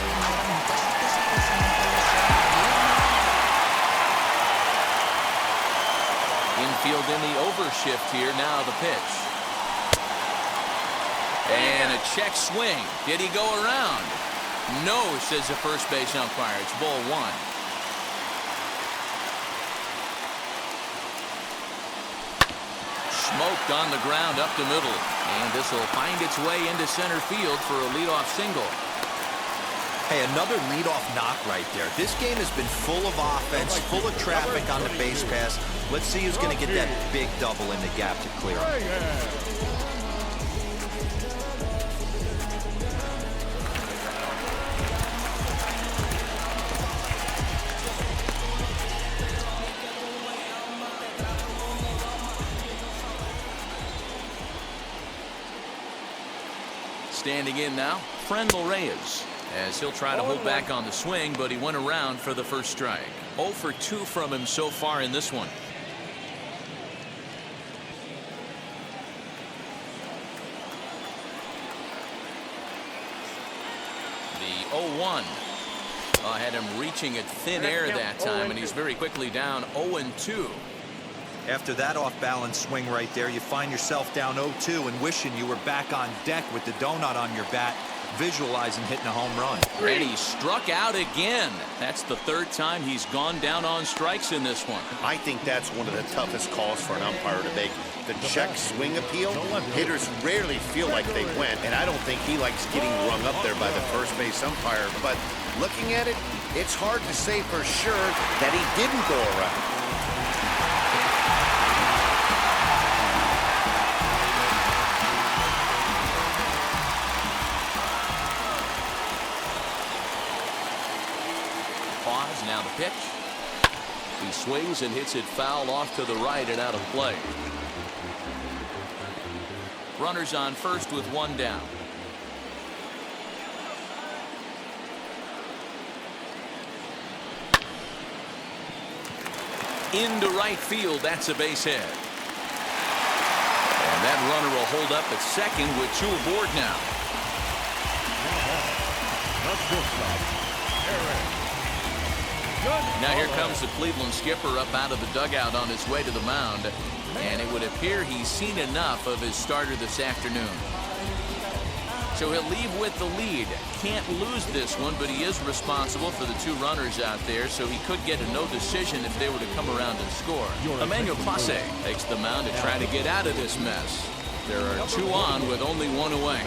Infield in the overshift here. Now the pitch. And a check swing. Did he go around? No, says the first base umpire. It's ball 1. Smoked on the ground up the middle. And this will find its way into center field for a leadoff single. Hey, another leadoff knock right there. This game has been full of offense, full of traffic on the base pass. Let's see who's going to get that big double in the gap to clear him. Standing in now, Friendl Reyes, as he'll try to hold back on the swing, but he went around for the first strike. 0 for 2 from him so far in this one. The 0-1. Had him reaching at thin air that time, and he's very quickly down 0-2. After that off-balance swing right there, you find yourself down 0-2 and wishing you were back on deck with the donut on your bat, visualizing hitting a home run. And he struck out again. That's the third time he's gone down on strikes in this one. I think that's one of the toughest calls for an umpire to make. The check swing appeal, hitters rarely feel like they went, and I don't think he likes getting rung up there by the first base umpire. But looking at it, it's hard to say for sure that he didn't go around. Now the pitch. He swings and hits it foul off to the right and out of play. Runners on first with one down. Into right field. That's a base hit. And that runner will hold up at second with 2 aboard now. Now here comes the Cleveland skipper up out of the dugout on his way to the mound, and it would appear he's seen enough of his starter this afternoon. So he'll leave with the lead. Can't lose this one, but he is responsible for the 2 runners out there, so he could get a no decision if they were to come around and score. Emmanuel Passe takes the mound to try to get out of this mess. There are 2 on with only 1 away.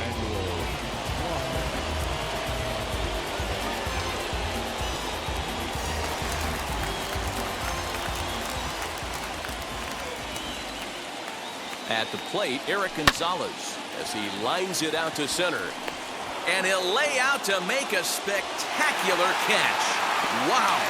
At the plate, Eric Gonzalez, as he lines it out to center. And he'll lay out to make a spectacular catch. Wow.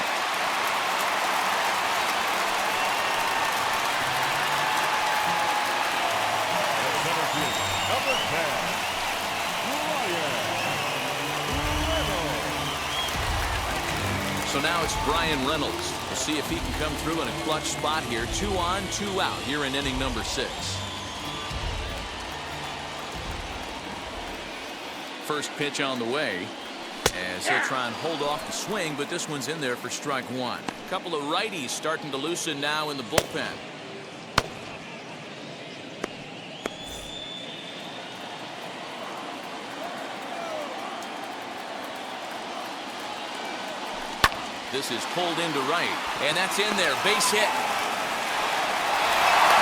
So now it's Brian Reynolds. We'll see if he can come through in a clutch spot here. 2 on, 2 out here in inning number 6. First pitch on the way, as he'll try and hold off the swing, but this one's in there for strike 1. A couple of righties starting to loosen now in the bullpen. This is pulled into right, and that's in there. Base hit.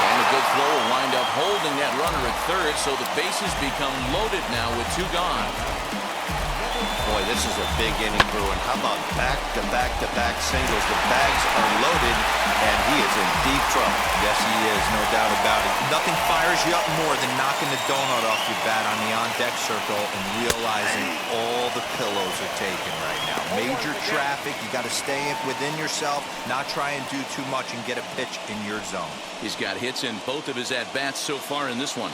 And a good throw will wind up holding that runner at third, so the bases become loaded now with 2 gone. Boy, this is a big inning, Bruin. How about back-to-back-to-back singles? The bags are loaded, and he is in deep trouble. Yes, he is, no doubt about it. Nothing fires you up more than knocking the donut off your bat on the on-deck circle and realizing all the pillows are taken right now. Major traffic. You got to stay within yourself, not try and do too much and get a pitch in your zone. He's got hits in both of his at-bats so far in this one.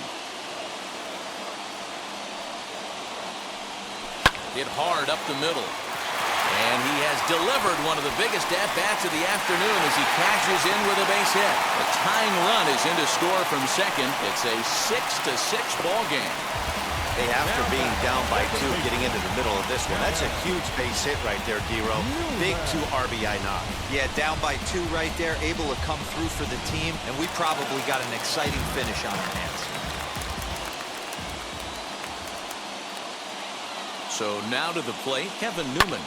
Hit hard up the middle. And he has delivered one of the biggest at-bats of the afternoon as he cashes in with a base hit. The tying run is in to score from second. It's a 6-6 ball game. Hey, after being down by 2, getting into the middle of this one, that's a huge base hit right there, D-Row. Big 2 RBI knock. Yeah, down by 2 right there, able to come through for the team, and we probably got an exciting finish on our hands. So now to the plate, Kevin Newman.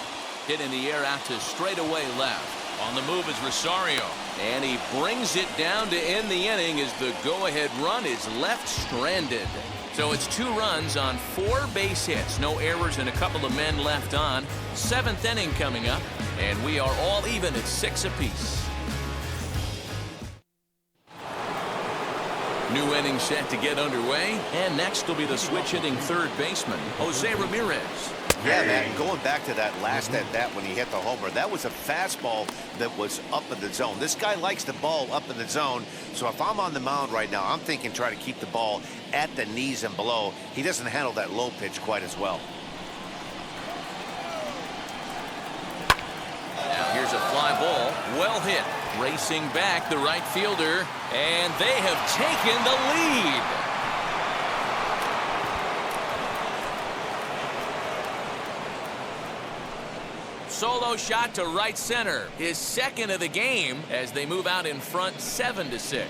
Hit in the air out to straightaway left. On the move is Rosario, and he brings it down to end the inning as the go-ahead run is left stranded. So it's 2 runs on 4 base hits, no errors and a couple of men left on. 7th inning coming up, and we are all even at 6 apiece. New inning set to get underway, and next will be the switch-hitting third baseman, Jose Ramirez. Yeah, man, going back to that last at-bat when he hit the homer, that was a fastball that was up in the zone. This guy likes the ball up in the zone, so if I'm on the mound right now, I'm thinking try to keep the ball at the knees and below. He doesn't handle that low pitch quite as well. Now here's a fly ball, well hit. Racing back the right fielder, and they have taken the lead. Solo shot to right center, his second of the game as they move out in front 7-6.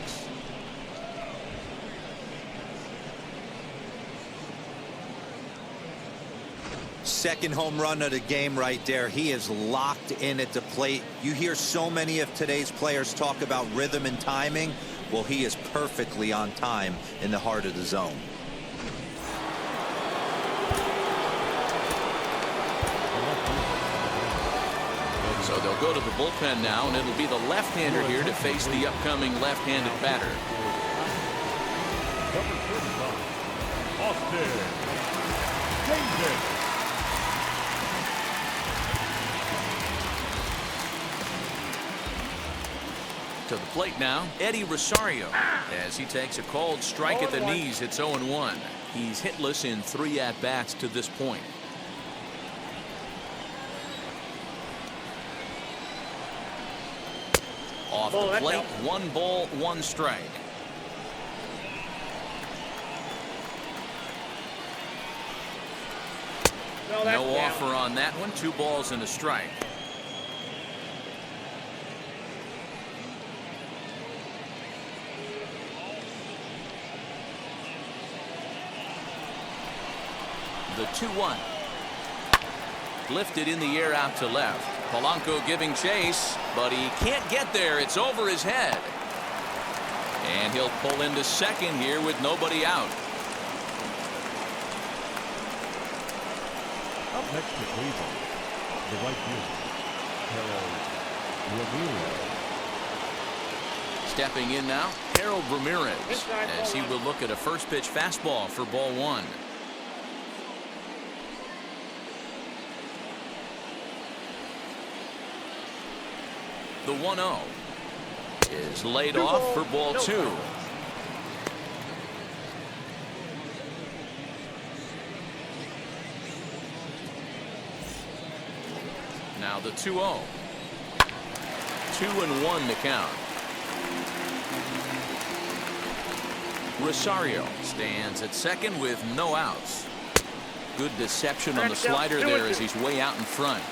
Second home run of the game right there. He is locked in at the plate. You hear so many of today's players talk about rhythm and timing. Well, he is perfectly on time in the heart of the zone. So they'll go to the bullpen now, and it'll be the left-hander here to face the upcoming left-handed batter. Austin Davis. To the plate now, Eddie Rosario, as he takes a called strike at the knees. It's 0-1. He's hitless in 3 at-bats to this point. Off the plate, 1 ball, 1 strike. No offer on that one. 2 balls and a strike. The 2-1. Lifted in the air out to left. Polanco giving chase, but he can't get there. It's over his head. And he'll pull into second here with nobody out. Up next to Cleveland, the right fielder, Harold Ramirez. Stepping in now, Harold Ramirez, as he will look at a first pitch fastball for ball 1. The 1-0 is laid off for ball 2. Now the 2-0. 2-1 to count. Rosario stands at second with no outs. Good deception on the slider there as he's way out in front.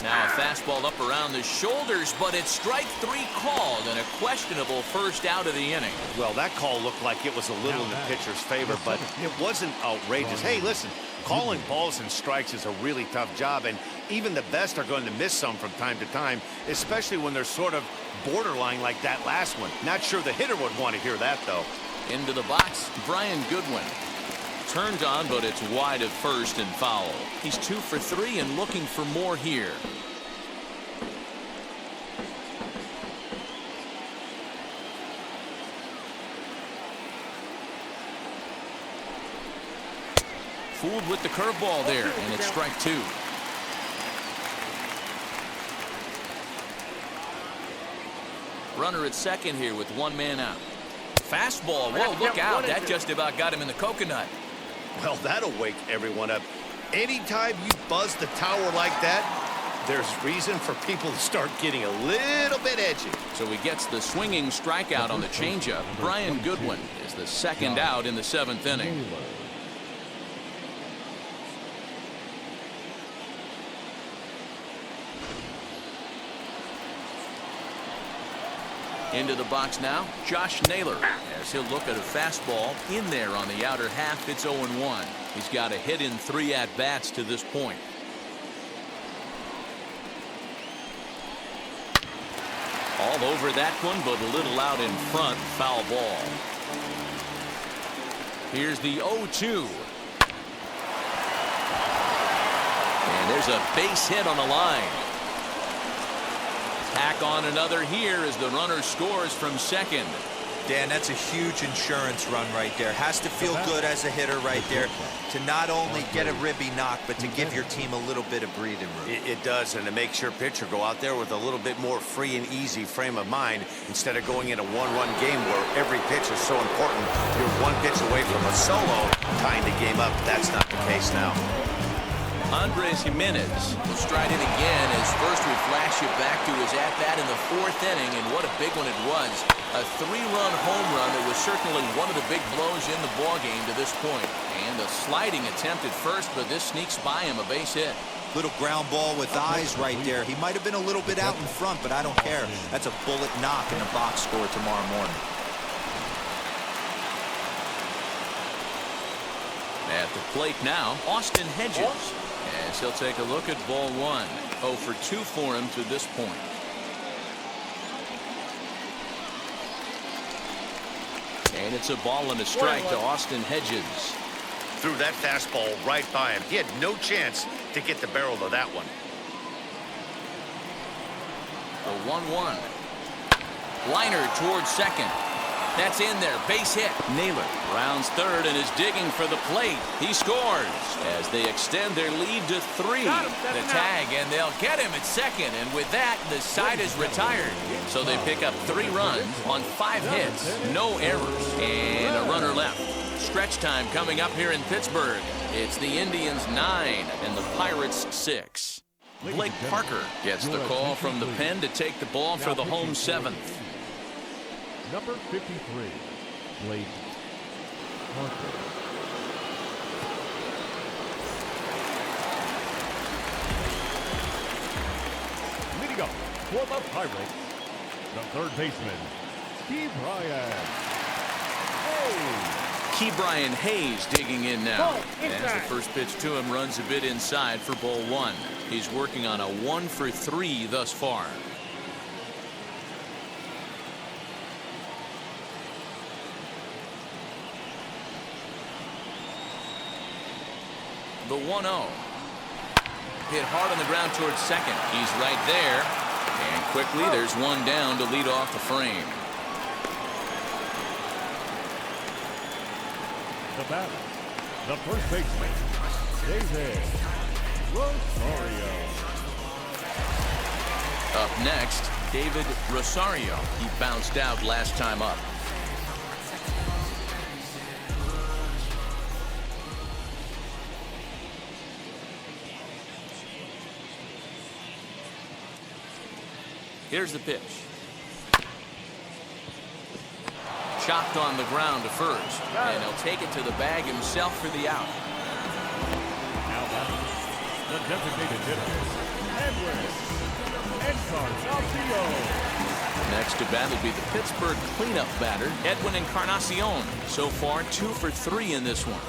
Now a fastball up around the shoulders, but it's strike 3 called and a questionable first out of the inning. Well, that call looked like it was a little in the pitcher's favor, but it wasn't outrageous. Hey, listen, calling balls and strikes is a really tough job, and even the best are going to miss some from time to time, especially when they're sort of borderline like that last one. Not sure the hitter would want to hear that, though. Into the box, Brian Goodwin. Turned on, but it's wide at first and foul. He's 2 for 3 and looking for more here. Fooled with the curveball there, and it's strike 2. Runner at second here with 1 man out. Fastball. Whoa, look out. That just about got him in the coconut. Well, that'll wake everyone up. Anytime you buzz the tower like that, there's reason for people to start getting a little bit edgy. So he gets the swinging strikeout on the changeup. Brian Goodwin is the second out in the 7th inning. Into the box now, Josh Naylor, as he'll look at a fastball in there on the outer half. It's 0-1. He's got a hit in 3 at-bats to this point. All over that one, but a little out in front. Foul ball. Here's the 0-2. And there's a base hit on the line. Tack on another here as the runner scores from second. Dan, that's a huge insurance run right there. Has to feel good as a hitter right there to not only get a ribby knock, but to give your team a little bit of breathing room. It does, and it makes your pitcher go out there with a little bit more free and easy frame of mind instead of going in a one-run game where every pitch is so important. You're one pitch away from a solo, tying the game up. That's not the case now. Andres Jimenez will stride in again as first we flash you back to his at-bat in the fourth inning, and what a big one it was. A three-run home run that was certainly one of the big blows in the ballgame to this point. And a sliding attempt at first, but this sneaks by him, a base hit. Little ground ball with eyes right there. He might have been a little bit out in front, but I don't care. That's a bullet knock in the box score tomorrow morning. At the plate now, Austin Hedges. As he'll take a look at ball one. 0 for 2 for him to this point. And it's a ball and a strike to Austin Hedges. Threw that fastball right by him. He had no chance to get the barrel of that one. The 1-1. Liner towards second. That's in there. Base hit. Naylor rounds third and is digging for the plate. He scores as they extend their lead to 3. The tag, and they'll get him at second. And with that, the side is retired. So they pick up 3 runs on 5 hits. No errors. And a runner left. Stretch time coming up here in Pittsburgh. It's the Indians 9 and the Pirates 6. Blake Parker gets the call from the pen to take the ball for the home 7th. Number 53, Blake Parker. Leading up for the Pirates, the third baseman, Ke'Bryan Hayes digging in now. As the first pitch to him runs a bit inside for ball 1. He's working on a 1 for 3 thus far. The 1-0. Hit hard on the ground towards second. He's right there. And quickly there's one down to lead off the frame. The batter, the first baseman, David Rosario. Up next, David Rosario. He bounced out last time up. Here's the pitch. Chopped on the ground to first. And he'll take it to the bag himself for the out. Now batting, the designated hitter, Encarnacion. Next to bat will be the Pittsburgh cleanup batter, Edwin Encarnacion. So far, 2 for 3 in this one.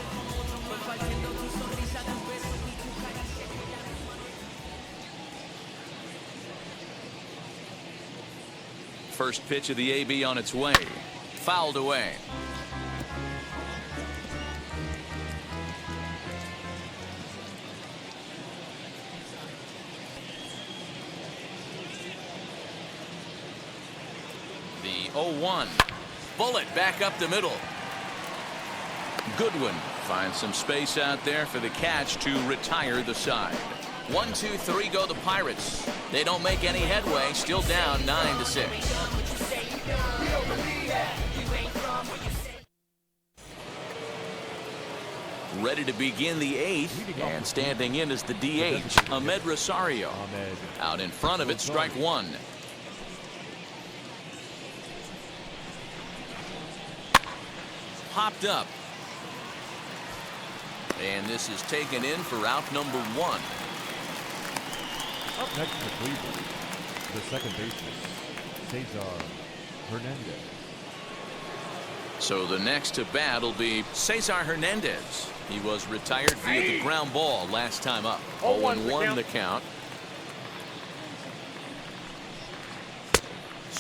First pitch of the AB on its way. Fouled away. The 0-1. Bullet back up the middle. Goodwin finds some space out there for the catch to retire the side. 1, 2, 3 go the Pirates. They don't make any headway. Still down 9-6. Ready to begin the 8th, and standing in is the DH, Ahmed Rosario. Out in front of it, strike 1. Popped up. And this is taken in for out number 1. Up next for Cleveland, the second baseman, Cesar Hernandez. So the next to bat will be Cesar Hernandez. He was retired via the ground ball last time up. 0-1 the count.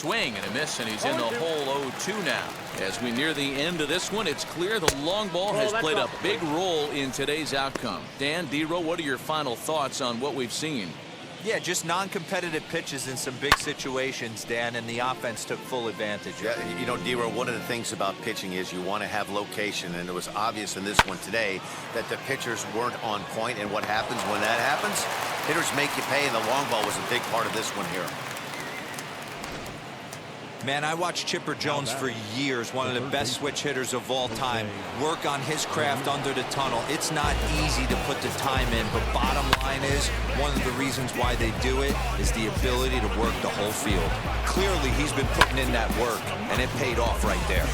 swing and a miss, and he's in the hole 0-2 now. As we near the end of this one, it's clear the long ball has played a big role in today's outcome. Dan, D-Row, what are your final thoughts on what we've seen? Yeah, just non-competitive pitches in some big situations, Dan, and the offense took full advantage. Yeah, you know, D-Row, one of the things about pitching is you want to have location, and it was obvious in this one today that the pitchers weren't on point, and what happens when that happens? Hitters make you pay, and the long ball was a big part of this one here. Man, I watched Chipper Jones for years, one of the best switch hitters of all time, work on his craft under the tunnel. It's not easy to put the time in, but bottom line is, one of the reasons why they do it is the ability to work the whole field. Clearly, he's been putting in that work, and it paid off right there.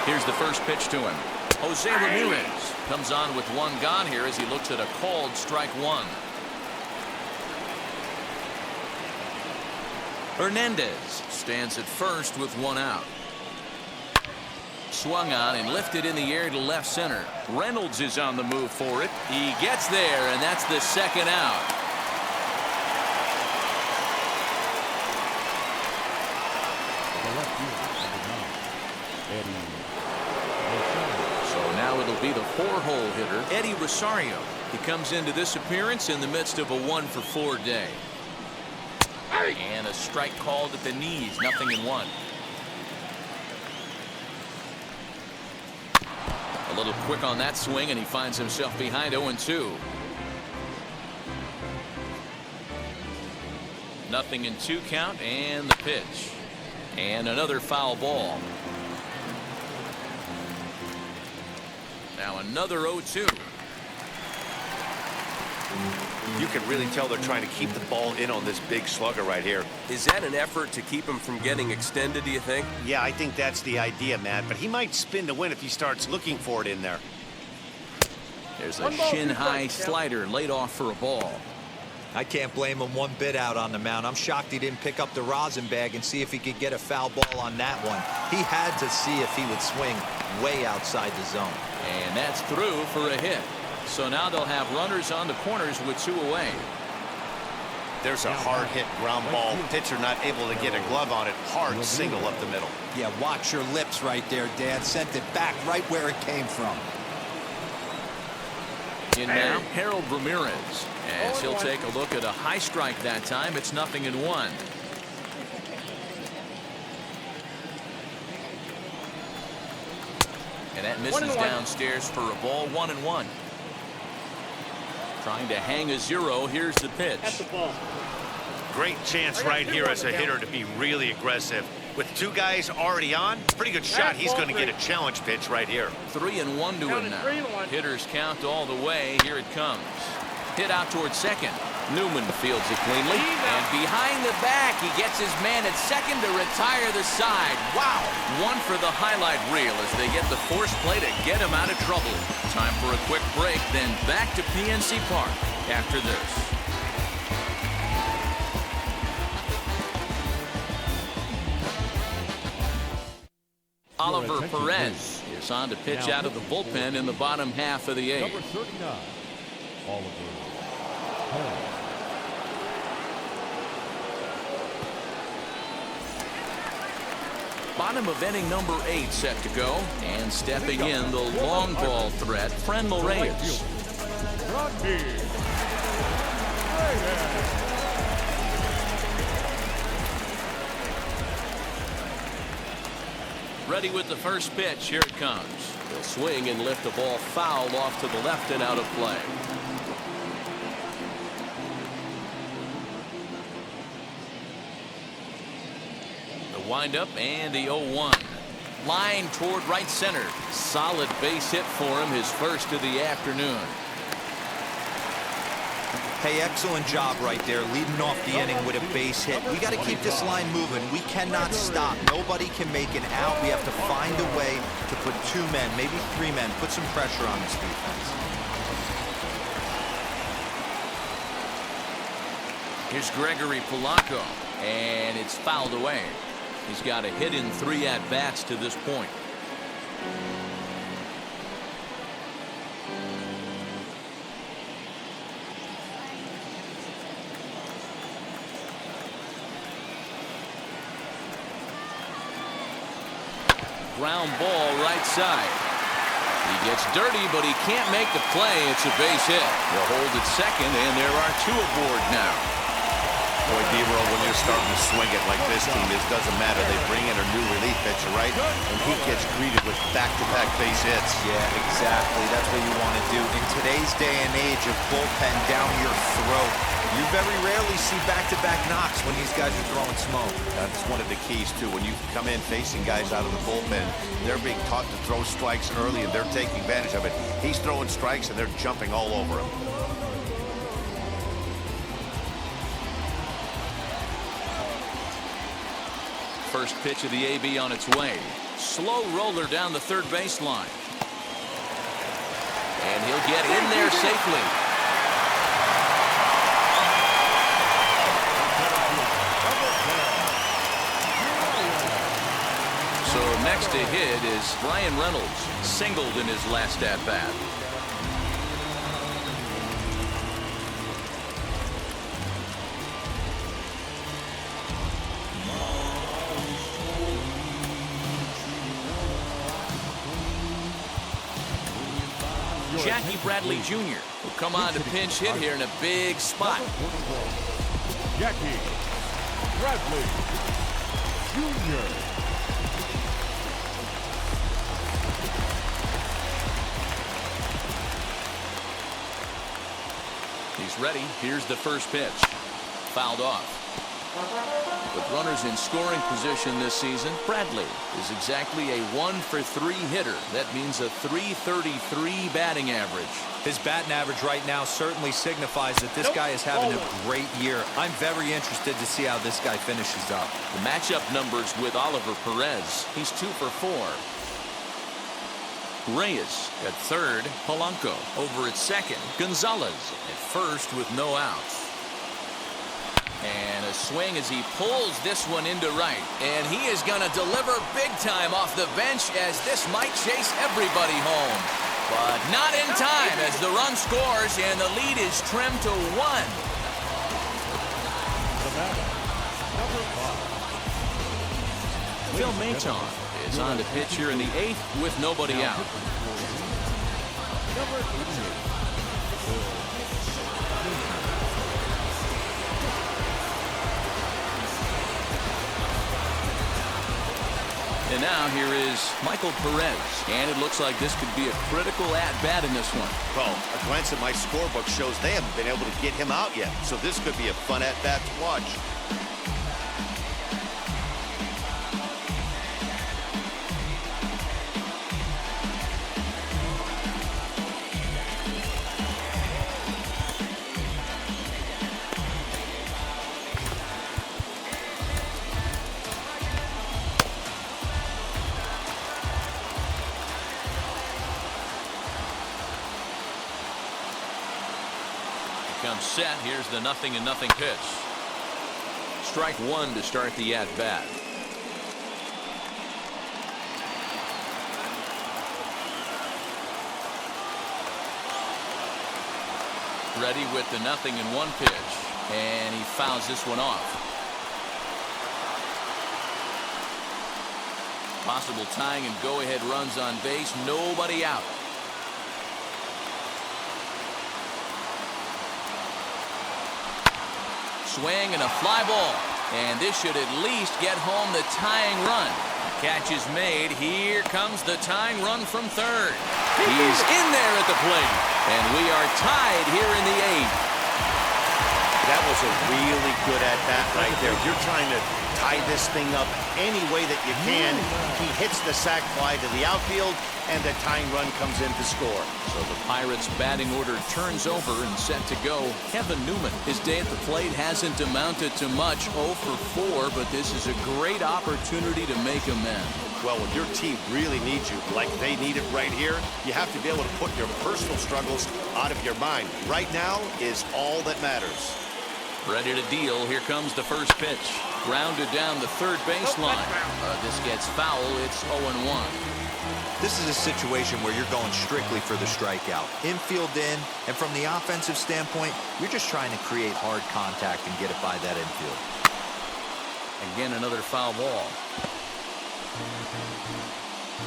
Here's the first pitch to him. Jose Ramirez comes on with one gone here as he looks at a called strike one. Hernandez stands at first with one out. Swung on and lifted in the air to left center. Reynolds is on the move for it. He gets there, and that's the second out. So now it'll be the four-hole hitter, Eddie Rosario. He comes into this appearance in the midst of a 1-for-4 day. And a strike called at the knees, 0-1. A little quick on that swing, and he finds himself behind 0-2. 0-2 count, and the pitch. And another foul ball. Now another 0-2. You can really tell they're trying to keep the ball in on this big slugger right here. Is that an effort to keep him from getting extended, do you think? Yeah, I think that's the idea, Matt, but he might spin to win if he starts looking for it in there. There's a shin-high slider laid off for a ball. I can't blame him one bit out on the mound. I'm shocked he didn't pick up the rosin bag and see if he could get a foul ball on that one. He had to see if he would swing way outside the zone. And that's through for a hit. So now they'll have runners on the corners with 2 away. There's a hard hit ground ball. Pitcher not able to get a glove on it. Hard single up the middle. Yeah, watch your lips right there, Dan. Sent it back right where it came from. In now, Harold Ramirez, as he'll take a look at a high strike that time. It's 0-1. And that misses downstairs for a ball. 1-1. Trying to hang a 0. Here's the pitch. Great chance right here as a hitter to be really aggressive. With 2 guys already on, pretty good shot. He's going to get a challenge pitch right here. 3-1 to him now. Hitters count all the way. Here it comes. Hit out towards second. Newman fields it cleanly. And behind the back, he gets his man at second to retire the side. Wow. One for the highlight reel as they get the force play to get him out of trouble. Time for a quick break, then back to PNC Park after this. Oliver Perez is on to pitch out of the bullpen in the bottom half of the 8th. Number 39, Oliver Perez. Bottom of inning number 8 set to go, and stepping in the long ball threat, Franmil Reyes. Ready with the first pitch. Here it comes. He'll swing and lift the ball foul off to the left and out of play. The windup and the 0-1. Line toward right center. Solid base hit for him, his first of the afternoon. Hey, excellent job right there, leading off the inning with a base hit. We got to keep this line moving. We cannot stop. Nobody can make an out. We have to find a way to put 2 men, maybe 3 men, put some pressure on this defense. Here's Gregory Polanco, and it's fouled away. He's got a hit in 3 at-bats to this point. ground ball right side. He gets dirty, but he can't make the play. It's a base hit. They'll hold at second, and there are 2 aboard now. Boy, D-Roll, when you're starting to swing it like this team is, doesn't matter. They bring in a new relief pitcher, right? And he gets greeted with back-to-back base hits. Yeah, exactly. That's what you want to do. In today's day and age of bullpen down your throat, you very rarely see back-to-back knocks when these guys are throwing smoke. That's one of the keys, too. When you come in facing guys out of the bullpen, they're being taught to throw strikes early, and they're taking advantage of it. He's throwing strikes, and they're jumping all over him. First pitch of the AB on its way. Slow roller down the third baseline. And he'll get in there safely. So next to hit is Brian Reynolds, singled in his last at-bat. Jackie Bradley Jr. will come on to pinch hit here in a big spot. Jackie Bradley Jr. He's ready. Here's the first pitch. Fouled off. With runners in scoring position this season, Bradley is exactly a 1-for-3 hitter. That means a .333 batting average. His batting average right now certainly signifies that this guy is having a great year. I'm very interested to see how this guy finishes up. The matchup numbers with Oliver Perez. He's 2 for 4. Reyes at third. Polanco over at second. Gonzalez at first with no outs. And a swing as he pulls this one into right. And he is going to deliver big time off the bench, as this might chase everybody home. But not in time, as the run scores and the lead is trimmed to 1. Phil Maton is on to pitch here in the 8th with nobody out. And now here is Michael Perez. And it looks like this could be a critical at-bat in this one. Well, a glance at my scorebook shows they haven't been able to get him out yet. So this could be a fun at-bat to watch. Comes set. Here's the 0-0 pitch. Strike 1 to start the at-bat. Ready with the 0-1 pitch. And he fouls this one off. Possible tying and go-ahead runs on base. Nobody out. Swing and a fly ball. And this should at least get home the tying run. Catch is made. Here comes the tying run from third. He's in there at the plate. And we are tied here in the 8th. That was a really good at-bat right there. You're trying to tie this thing up any way that you can. He hits the sac fly to the outfield, and the tying run comes in to score. So the Pirates' batting order turns over and set to go. Kevin Newman, his day at the plate hasn't amounted to much, 0 for 4, but this is a great opportunity to make amends. Well, when your team really needs you, like they need it right here, you have to be able to put your personal struggles out of your mind. Right now is all that matters. Ready to deal. Here comes the first pitch. Grounded down the third baseline. This gets foul. It's 0-1. This is a situation where you're going strictly for the strikeout. Infield in, and from the offensive standpoint, you're just trying to create hard contact and get it by that infield. Again, another foul ball. Here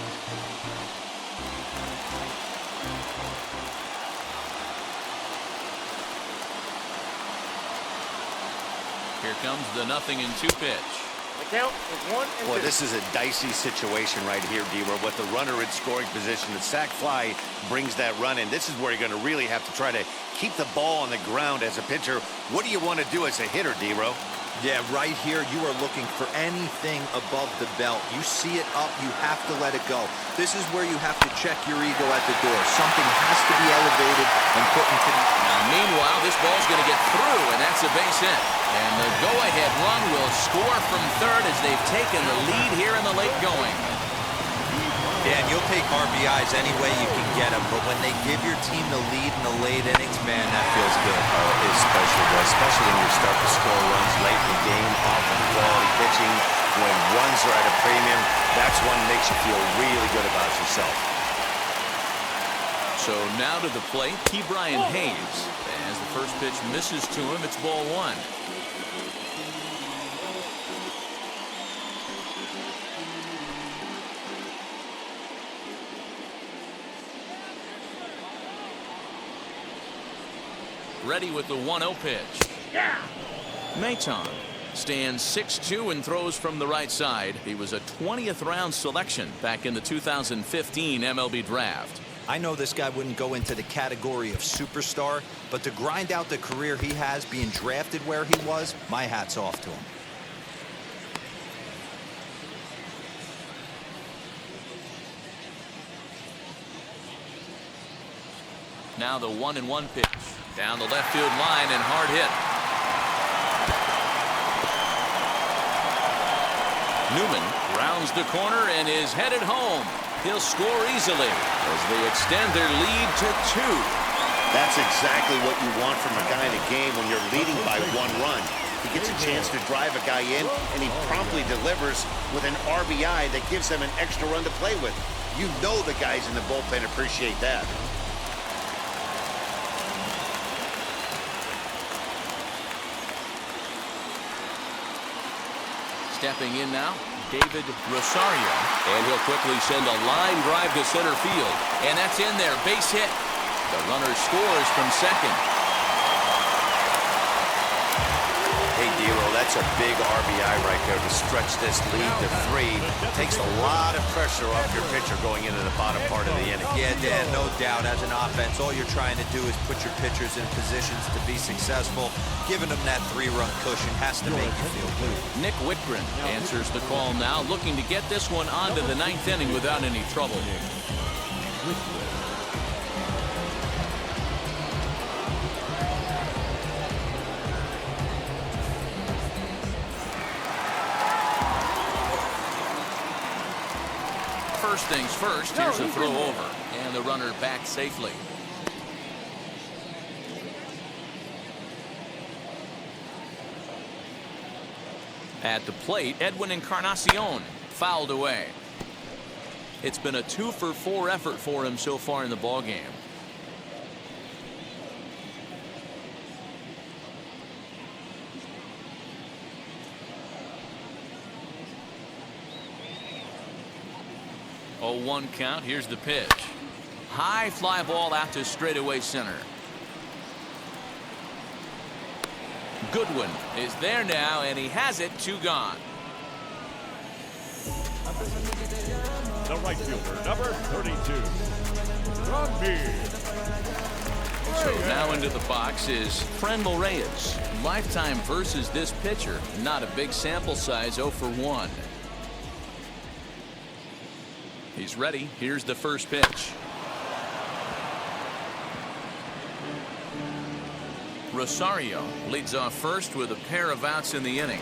comes the 0-2 pitch. The count is 1-2. Boy, this is a dicey situation right here, D-Row. With the runner in scoring position, the sac fly brings that run in. This is where you're going to really have to try to keep the ball on the ground as a pitcher. What do you want to do as a hitter, D-Row? Yeah, right here, you are looking for anything above the belt. You see it up, you have to let it go. This is where you have to check your ego at the door. Something has to be elevated and put into the... Now, meanwhile, this ball's going to get through, and that's a base hit. And the go-ahead run will score from third as they've taken the lead here in the late going. Dan, you'll take RBIs any way you can get them, but when they give your team the lead in the late innings, man, that feels good. Oh, especially when you start to score runs late in the game off of quality pitching. When runs are at a premium, that's one that makes you feel really good about yourself. So now to the plate, Brian Hayes. As the first pitch misses to him, it's ball one. Ready with the 1-0 pitch. Yeah. Maton stands 6'2" and throws from the right side. He was a 20th round selection back in the 2015 MLB draft. I know this guy wouldn't go into the category of superstar, but to grind out the career he has being drafted where he was, my hat's off to him. Now the 1-1 pitch. Down the left field line and hard hit. Newman rounds the corner and is headed home. He'll score easily as they extend their lead to 2. That's exactly what you want from a guy in a game when you're leading by 1 run. He gets a chance to drive a guy in, and he promptly delivers with an RBI that gives them an extra run to play with. You know the guys in the bullpen appreciate that. Stepping in now, David Rosario. And he'll quickly send a line drive to center field. And that's in there, base hit. The runner scores from second. Hey, D-Row, that's a big RBI right there to stretch this lead to 3. Takes a lot of pressure off your pitcher going into the bottom part of the inning. Yeah, Dan, no doubt. As an offense, all you're trying to do is put your pitchers in positions to be successful. Giving them that 3-run cushion has to make you feel good. Nick Whitgren answers the call now, looking to get this one onto the 9th inning without any trouble. First things first, here's a throw over, and the runner back safely. At the plate, Edwin Encarnacion fouled away. It's been a 2-for-4 effort for him so far in the ballgame. Oh, 1 count. Here's the pitch. High fly ball out to straightaway center. Goodwin is there now, and he has it. 2 gone. The right fielder, number 32, So now into the box is Franmil Reyes. Lifetime versus this pitcher. Not a big sample size, 0 for 1. He's ready. Here's the first pitch. Rosario leads off first with a pair of outs in the inning.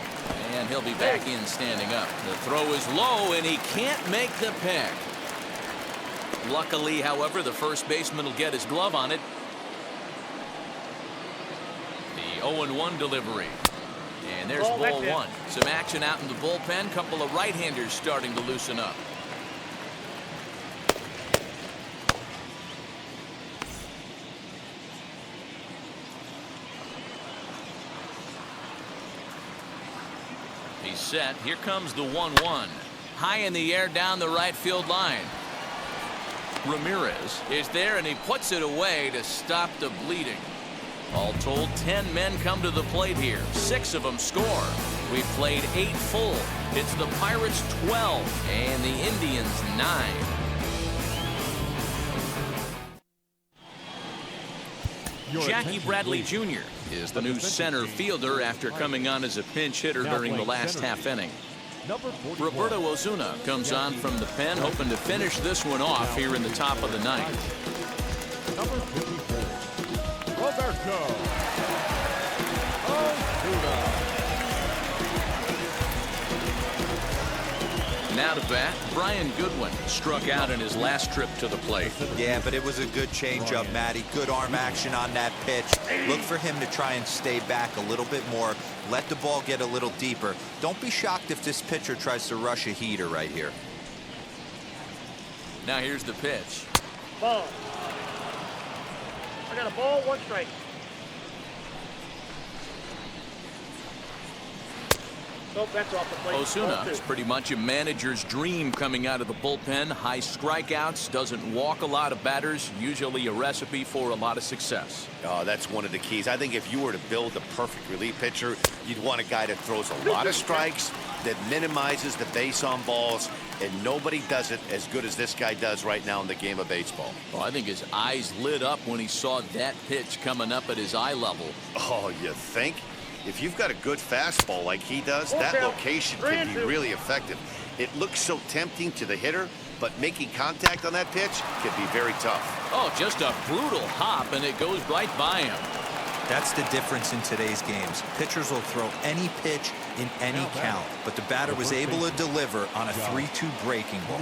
And he'll be back in standing up. The throw is low, and he can't make the pick. Luckily, however, the first baseman will get his glove on it. The 0-1 delivery. And there's ball 1. Some action out in the bullpen. Couple of right-handers starting to loosen up. He's set. Here comes the 1-1. high in the air down the right field line. Ramirez is there, and he puts it away to stop the bleeding. All told, 10 men come to the plate here. 6 of them score. We've played 8 full. It's the Pirates 12 and the Indians 9. Jackie Bradley Jr. is the new center fielder after coming on as a pinch hitter during the last half inning. Roberto Osuna comes on from the pen, hoping to finish this one off here in the top of the ninth. Number 54, Roberto Osuna. Now to bat, Brian Goodwin struck out in his last trip to the plate. Yeah, but it was a good changeup, Matty. Good arm action on that pitch. Look for him to try and stay back a little bit more. Let the ball get a little deeper. Don't be shocked if this pitcher tries to rush a heater right here. Now here's the pitch. Ball. I got a ball, 1 strike. Nope, that's off the plate. Osuna is pretty much a manager's dream coming out of the bullpen. High strikeouts, doesn't walk a lot of batters, usually a recipe for a lot of success. Oh, that's one of the keys. I think if you were to build a perfect relief pitcher, you'd want a guy that throws a lot of strikes, that minimizes the base on balls, and nobody does it as good as this guy does right now in the game of baseball. Well, I think his eyes lit up when he saw that pitch coming up at his eye level. Oh, you think? If you've got a good fastball like he does, that location can be really effective. It looks so tempting to the hitter, but making contact on that pitch can be very tough. Oh, just a brutal hop, and it goes right by him. That's the difference in today's games. Pitchers will throw any pitch in any count, but the batter was able to deliver on a 3-2 breaking ball.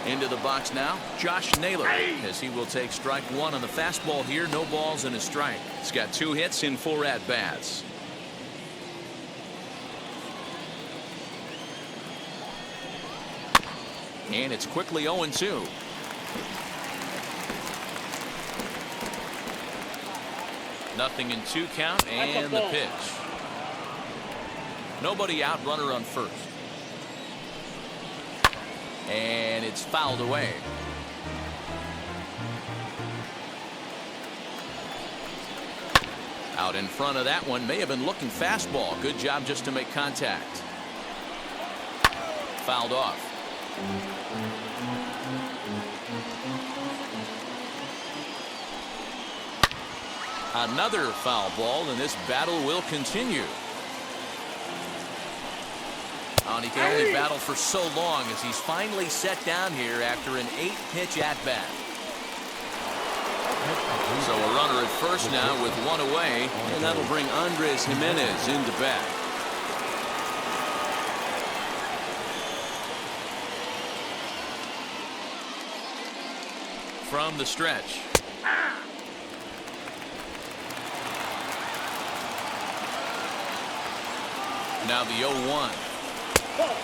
Into the box now, Josh Naylor, as he will take strike 1 on the fastball here. No balls and a strike. He's got 2 hits in 4 at-bats. And it's quickly 0-2. Nothing in 2 count, and the pitch. Nobody out, runner on first. And it's fouled away. Out in front of that one, may have been looking fastball. Good job just to make contact. Fouled off. Another foul ball, and this battle will continue. And he can only battle for so long as he's finally set down here after an 8-pitch at-bat. So a runner at first now with 1 away, and that'll bring Andres Jimenez into bat. From the stretch. Now the 0-1.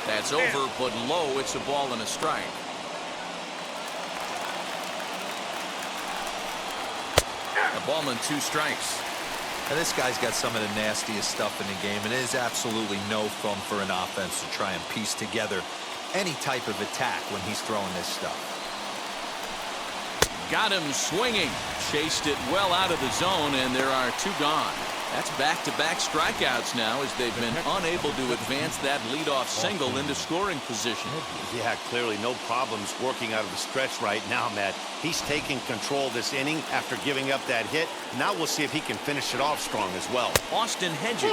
That's over, but low. It's a ball and a strike. A ball and 2 strikes. Now this guy's got some of the nastiest stuff in the game, and it is absolutely no fun for an offense to try and piece together any type of attack when he's throwing this stuff. Got him swinging. Chased it well out of the zone, and there are 2 gone. That's back-to-back strikeouts now as they've been unable to advance that leadoff single into scoring position. Yeah, clearly no problems working out of the stretch right now, Matt. He's taking control this inning after giving up that hit. Now we'll see if he can finish it off strong as well. Austin Hedges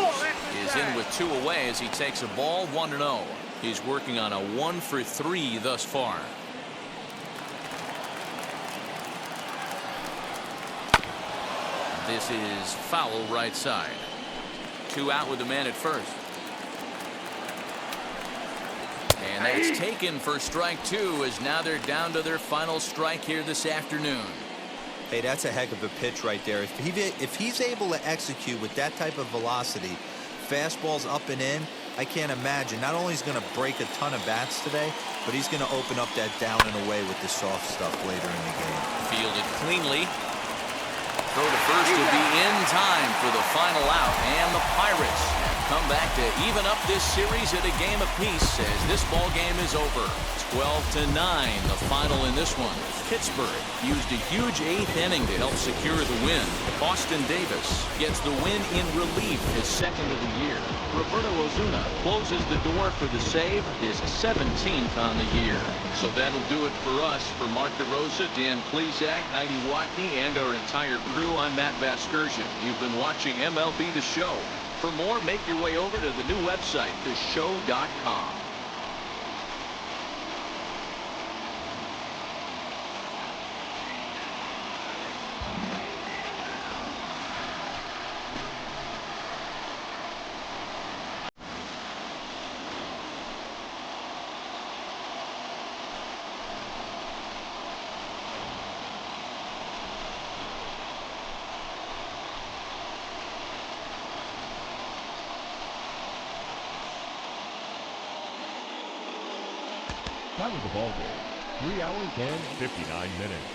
is in with 2 away as he takes a ball 1-0. He's working on a 1-for-3 thus far. This is foul right side. 2 out with a man at first. And that's taken for strike 2 as now they're down to their final strike here this afternoon. Hey, that's a heck of a pitch right there. If he's able to execute with that type of velocity, fastballs up and in, I can't imagine. Not only is he going to break a ton of bats today, but he's going to open up that down and away with the soft stuff later in the game. Fielded cleanly. Throw to first to be in time for the final out, and the Pirates come back to even up this series at a game apiece as this ball game is over. 12-9, the final in this one. Pittsburgh used a huge 8th inning to help secure the win. Austin Davis gets the win in relief, his second of the year. Roberto Ozuna closes the door for the save, his 17th on the year. So that'll do it for us. For Mark DeRosa, Dan Plesac, Heidi Watney, and our entire crew, I'm Matt Vasgersian. You've been watching MLB The Show. For more, make your way over to the new website, theshow.com. Time of the ball game, 3 hours and 59 minutes.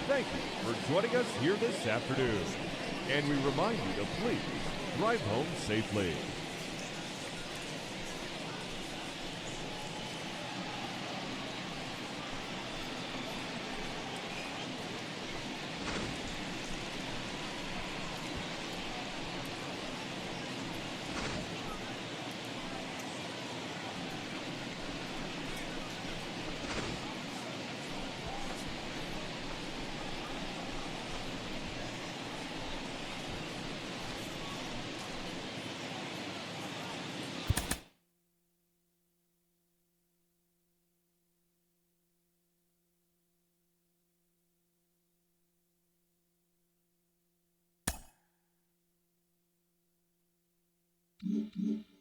Thank you for joining us here this afternoon. And we remind you to please drive home safely. Mm-hmm.